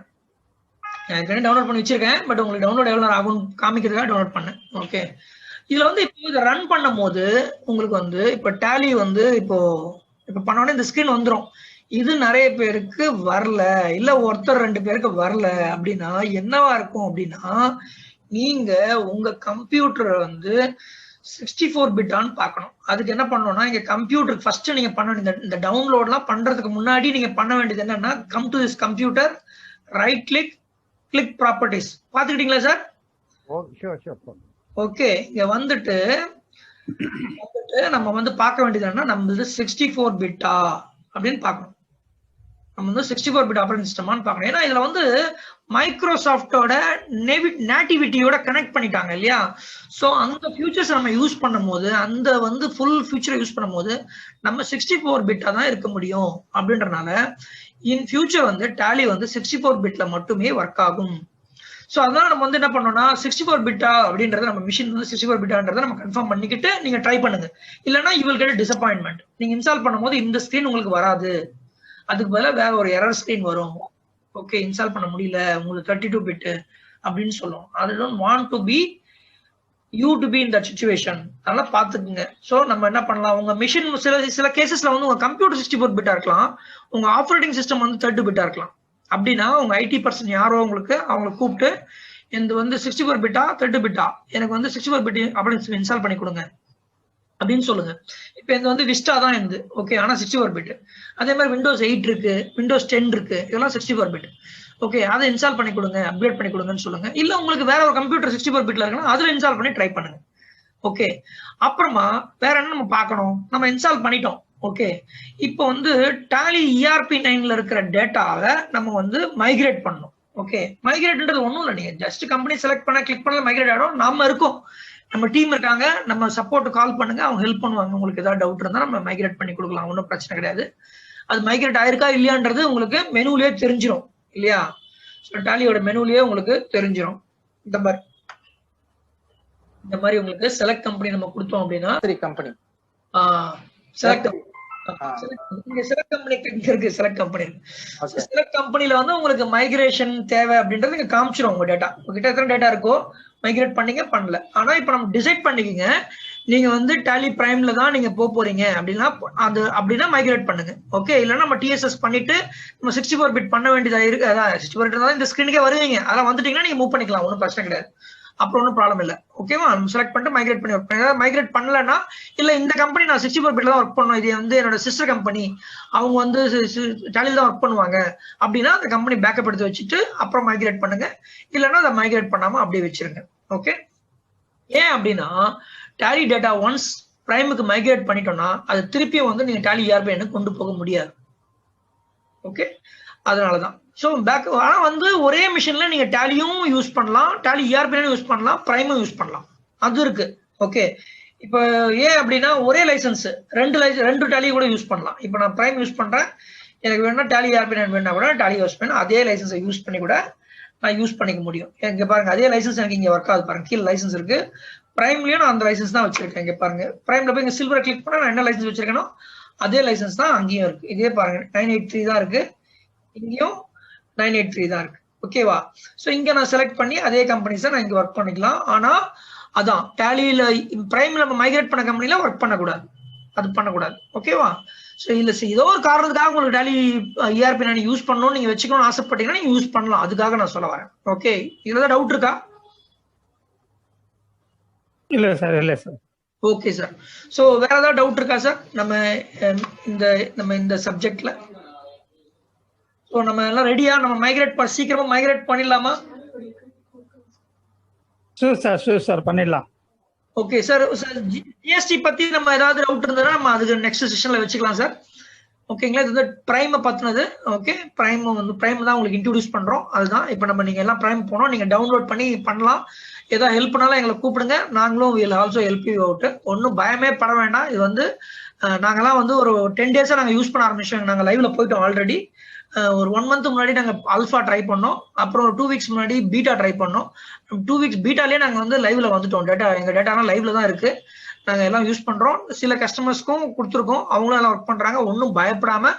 ஏற்கனவே டவுன்லோட் பண்ணி வச்சிருக்கேன், பட் உங்களுக்கு டவுன்லோட் எவ்வளவு நேரம் ஆகும் காமிக்கிறதுக்காக டவுன்லோட் பண்ணேன். ஓகே, இதுல வந்து இப்போ இதை ரன் பண்ணும் போது உங்களுக்கு வந்து இப்போ டாலி வந்து இப்போ பண்ண உடனே இந்த ஸ்கிரீன் வந்துடும். இது நிறைய பேருக்கு வரல, இல்ல ஒருத்தர் 2 பேருக்கு வரல அப்படின்னா என்னவா இருக்கும் அப்படின்னா, நீங்க உங்க கம்ப்யூட்டர் வந்து 64 பிட்டான்னு பார்க்கணும். அதுக்கு என்ன பண்ணணும்னா, இங்க கம்ப்யூட்டர் ஃபர்ஸ்ட் நீங்க பண்ண இந்த டவுன்லோட்லாம் பண்றதுக்கு முன்னாடி நீங்க பண்ண வேண்டியது என்னன்னா, come to this computer, right click properties. பாத்துக்கிட்டீங்களா சார்? ஓகே, இங்க வந்துட்டு நம்ம வந்து பார்க்க வேண்டியது என்னன்னா, நம்ம 64 பிட்டா அப்படின்னு பார்க்கணும். நம்ம வந்து 64 பிட் ஆப்பரேட்டிங் சிஸ்டமான்னு பார்க்கணும். ஏன்னா இதுல வந்து மைக்ரோசாஃப்டோட நேட்டிவிட்டியோட கனெக்ட் பண்ணிட்டாங்க இல்லையா? ஸோ அந்த ஃபியூச்சர்ஸ் நம்ம யூஸ் பண்ணும் போது, அந்த வந்து ஃபுல் ஃபியூச்சரை யூஸ் பண்ணும் போது நம்ம 64 பிட்டா தான் இருக்க முடியும். அப்படின்றனால இன் ஃபியூச்சர் வந்து டாலி வந்து 64 பிட்ல மட்டுமே ஒர்க் ஆகும். ஸோ அதனால நம்ம வந்து என்ன பண்ணோம்னா, 64 பிட்டா அப்படின்றத நம்ம மிஷின் வந்து 64 பிட்டான்றதை நம்ம கன்ஃபார்ம் பண்ணிக்கிட்டு நீங்க ட்ரை பண்ணுங்க. இல்லைன்னா யூ வில் கெட் டிசப்பாயின்மெண்ட். நீங்க இன்ஸ்டால் பண்ணும்போது இந்த ஸ்கிரீன் உங்களுக்கு வராது, அதுக்கு பதிலாக வேற ஒரு எரர் ஸ்கிரீன் வரும். ஓகே, இன்ஸ்டால் பண்ண முடியல, உங்களுக்கு 32 பிட் அப்படின்னு சொல்லும். I don't want to be you to be in that situation. அதெல்லாம் பாத்துக்குங்க. ஸோ நம்ம என்ன பண்ணலாம், உங்க மிஷின் சில கேசஸ்ல வந்து உங்க கம்ப்யூட்டர் 64 பிட்டா இருக்கலாம், உங்க ஆப்ரேட்டிங் சிஸ்டம் வந்து 32 பிட்டா இருக்கலாம். அப்படின்னா உங்க IT பர்சன் யாரோ அவங்களை கூப்பிட்டு இந்த வந்து 64 பிட்டா 32 பிட்டா எனக்கு வந்து 64 பிட் அப்படின்னு இன்ஸ்டால் பண்ணி கொடுங்க அப்படின்னு சொல்லுங்க. இப்போ இது வந்து விஸ்டா தான் இருந்து ஓகே, ஆனா 64 பிட். அதே மாதிரி விண்டோஸ் 8 இருக்கு, விண்டோஸ் 10 இருக்கு, இதெல்லாம் 64 பிட். ஓகே, அதை இன்ஸ்டால் பண்ணி கொடுங்க, அப்கிரேட் பண்ணி கொடுங்கன்னு சொல்லுங்க. இல்ல உங்களுக்கு வேற ஒரு கம்ப்யூட்டர் 64 பிட்ல இருக்குன்னா அதுல இன்ஸ்டால் பண்ணி ட்ரை பண்ணுங்க. ஓகே, அப்புறமா வேற என்ன நம்ம பார்க்கணும், நம்ம இன்ஸ்டால் பண்ணிட்டோம். ஓகே, இப்போ வந்து டாலி ERP9ல இருக்கிற டேட்டாவை நம்ம வந்து மைக்ரேட் பண்ணணும். ஓகே, மைக்ரேட்ன்றது ஒன்றும் இல்லை, நீங்க ஜஸ்ட் கம்பெனி செலக்ட் பண்ண கிளிக் பண்ணல மைக்ரேட் ஆகிடும். நம்ம இருக்கோம், நம்ம டீம் இருக்காங்க, நம்ம சப்போர்ட் கால் பண்ணுங்க, அவங்க ஹெல்ப் பண்ணுவாங்க. உங்களுக்கு ஏதாவது டவுட் இருந்தால் நம்ம மைக்ரேட் பண்ணி கொடுக்கலாம், ஒன்றும் பிரச்சனை கிடையாது. அது மைக்ரேட் ஆயிருக்கா இல்லையான்றது உங்களுக்கு மெனுலயே தெரிஞ்சிடும் இல்லையா? டேலியோட மெனுலயே உங்களுக்கு தெரிஞ்சிடும். இந்த மாதிரி உங்களுக்கு செலக்ட் கம்பெனி நம்ம கொடுத்தோம் அப்படின்னா கம்பெனி செலக்ட் கம்பெனி இருக்கு. செலக்ட் கம்பெனி செலக்ட் கம்பெனில வந்து உங்களுக்கு மைக்ரேஷன் தேவை அப்படின்றது நீங்க காமிச்சிடும். உங்க டேட்டா உங்ககிட்ட எத்தனை டேட்டா இருக்கோ மைக்ரேட் பண்ணீங்க பண்ணல. ஆனா இப்ப நம்ம டிசைட் பண்ணிக்கங்க நீங்க வந்து டேலி பிரைம்ல தான் நீங்க போறீங்க அப்படின்னா அப்படின்னா மைக்ரேட் பண்ணுங்க. ஓகே, இல்லைன்னா நம்ம டிஎஸ்எஸ் பண்ணிட்டு நம்ம 64 பிட் பண்ண வேண்டியதா இருக்கு. அதான் 64 பிட் இருந்தாலும் இந்த ஸ்கிரீனுக்கே வருவீங்க. அதெல்லாம் வந்துட்டீங்கன்னா நீங்க மூவ் பண்ணிக்கலாம், ஒன்றும் பிரச்சனை கிடையாது. அப்புறம் ஒன்றும் ப்ராப்ளம் இல்லை. ஓகேவா? நம்ம செலக்ட் பண்ணிட்டு மைக்ரேட் பண்ணி ஒர்க் பண்ணி மைக்ரேட் பண்ணலன்னா இல்ல இந்த கம்பெனி நான் 64 பிட்ல தான் ஒர்க் பண்ணணும், இது வந்து என்னோட சிஸ்டர் கம்பெனி, அவங்க வந்து டேலில தான் ஒர்க் பண்ணுவாங்க அப்படின்னா அந்த கம்பெனி பேக்கப் எடுத்து வச்சுட்டு அப்புறம் மைக்ரேட் பண்ணுங்க. இல்லைன்னா அதை மைக்ரேட் பண்ணாம அப்படியே வச்சிருங்க. ஓகே, ஏன் அப்படின்னா டேலி டேட்டா ஒன்ஸ் பிரைமுக்கு மைக்ரேட் பண்ணிட்டோம்னா அது திருப்பியும் வந்து நீங்க டேலி ERP கொண்டு போக முடியாது. ஓகே, அதனாலதான். ஸோ பேக் ஆனா வந்து ஒரே மிஷின்ல நீங்க டேலியும் யூஸ் பண்ணலாம், டேலி ERP யூஸ் பண்ணலாம், பிரைமும் யூஸ் பண்ணலாம், அது இருக்கு. ஓகே, இப்போ ஏன் அப்படின்னா ஒரே லைசன்ஸ் ரெண்டு டேலி கூட யூஸ் பண்ணலாம். இப்போ நான் பிரைம் யூஸ் பண்றேன், எனக்கு வேணும்னா டேலி ERP வேணும்னா கூட டேலி யூஸ் பண்ண அதே லைசன்ஸை யூஸ் பண்ணி கூட நான் யூஸ் பண்ணிக்க முடியும். இங்க பாருங்க அதே லைசன்ஸ் எனக்கு இங்க ஒர்க் ஆகுது பாருங்க, கீழே லைசன்ஸ் இருக்கு. பிரைம்லயும் நான் அந்த லைசன்ஸ் தான் வச்சிருக்கேன். இங்க பாருங்க பிரைம்ல போய் இங்க சில்வர் கிளிக் பண்ணா நான் என்ன லைசன்ஸ் வச்சிருக்கேனோ அதே லைசன்ஸ் தான் அங்கேயும் இருக்கு. இதே பாருங்க 983 தான் இருக்கு, இங்கேயும் 983 தான் இருக்கு. ஓகேவா? ஸோ இங்க நான் செலக்ட் பண்ணி அதே கம்பெனிஸை நான் இங்க ஒர்க் பண்ணிக்கலாம். ஆனா அதான் டேலியில பிரைம்ல நம்ம மைக்ரேட் பண்ண கம்பெனில ஒர்க் பண்ணக்கூடாது, அது பண்ணக்கூடாது. ஓகேவா? ஸோ இல்ல ஏதோ ஒரு காரணத்துக்காக உங்களுக்கு டேலி ERP நான் யூஸ் பண்ணணும்னு நீங்க வச்சுக்கணும்னு ஆசைப்பட்டீங்கன்னா நீங்க யூஸ் பண்ணலாம், அதுக்காக நான் சொல்ல வரேன். ஓகே, இதுல டவுட் இருக்கா? இல்ல சார், இல்ல சார். Okay sir. ஸோ வேற ஏதாவது டவுட் இருக்கா சார் நம்ம இந்த சப்ஜெக்ட்ல? ஸோ நம்ம எல்லாம் ரெடியா? நம்ம சீக்கிரமா மைக்ரேட் பண்ணிடலாமா? ஷூர் சார், பண்ணிடலாம். Okay sir. ஜிஎஸ்டி பத்தி நம்ம ஏதாவது டவுட் இருந்ததுன்னா நம்ம அதுக்கு நெக்ஸ்ட் செஷன்ல வச்சுக்கலாம் சார். ஓகேங்களா? இது வந்து பிரைமை பத்தினது. ஓகே, பிரைம் தான் உங்களுக்கு இன்ட்ரோடியூஸ் பண்றோம். அதுதான் இப்போ நீங்க எல்லாம் பிரைம் போனோம், நீங்க டவுன்லோட் பண்ணி பண்ணலாம். ஏதாவது ஹெல்ப்னாலும் எங்களை கூப்பிடுங்க, நாங்களும் will also help you out. ஒன்றும் பயமே பட வேண்டாம். இது வந்து நாங்கெல்லாம் வந்து ஒரு 10 டேஸா நாங்கள் யூஸ் பண்ண ஆரம்பிச்சோம். நாங்கள் லைவ்ல போயிட்டோம் ஆல்ரெடி. ஒரு 1 மந்த் முன்னாடி நாங்கள் ஆல்ஃபா ட்ரை பண்ணோம், அப்புறம் ஒரு 2 வீக்ஸ் முன்னாடி பீட்டா ட்ரை பண்ணோம். 2 வீக்ஸ் பீட்டாலே நாங்கள் வந்து லைவ்ல வந்துட்டோம். எங்க டேட்டாலாம் லைவ்ல தான் இருக்கு, நாங்கள் எல்லாம் யூஸ் பண்றோம். சில கஸ்டமர்ஸ்க்கும் கொடுத்துருக்கோம், அவங்களும் எல்லாம் ஒர்க் பண்றாங்க. ஒன்றும் பயப்படாம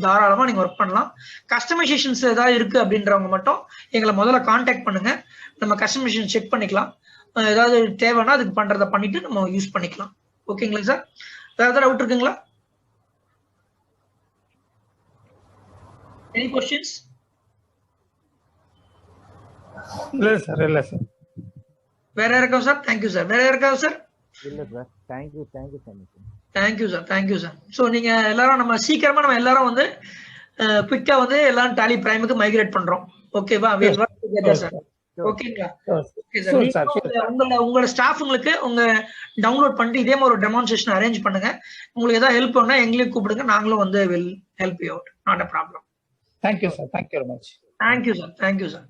தாராளமா நீங்க ஒர்க் பண்ணலாம். கஸ்டமைசேஷன்ஸ் ஏதாவது இருக்கு அப்படின்றவங்க மட்டும் எங்களை முதல்ல கான்டாக்ட் பண்ணுங்க, நம்ம கஸ்டமைசேஷன் செக் பண்ணிக்கலாம். ஏதாவது தேவைன்னா அதுக்கு பண்றதை பண்ணிட்டு நம்ம யூஸ் பண்ணிக்கலாம். ஓகேங்களா சார்? வேற ஏதாவது டவுட் இருக்குங்களா? Any questions? இல்ல சார், இல்ல சார். வேற இருக்கா சார்? Thank you sir. வேற இருக்கா சார்? இல்ல sir, thank you so much. Thank you sir. So நீங்க எல்லாரும் நம்ம சீக்கிரமா நம்ம எல்லாரும் வந்து குவிக்கா வந்து எல்லாரும் டேலி பிரைமுக்கு மைக்ரேட் பண்றோம். ஓகேவா? சார் ஓகேங்களா? Okay sir. உங்களோட ஸ்டாஃப்ங்களுக்கு உங்க டவுன்லோட் பண்ணிட்டு இதே மாதிரி ஒரு டெமான்ஸ்ட்ரேஷன் அரேஞ்ச் பண்ணுங்க. உங்களுக்கு ஏதாவது ஹெல்ப் பண்ணா எங்களையும் கூப்பிடுங்க, நாங்களும் வந்து will help you out. Not a problem. Thank you sir, thank you very much. Thank you sir.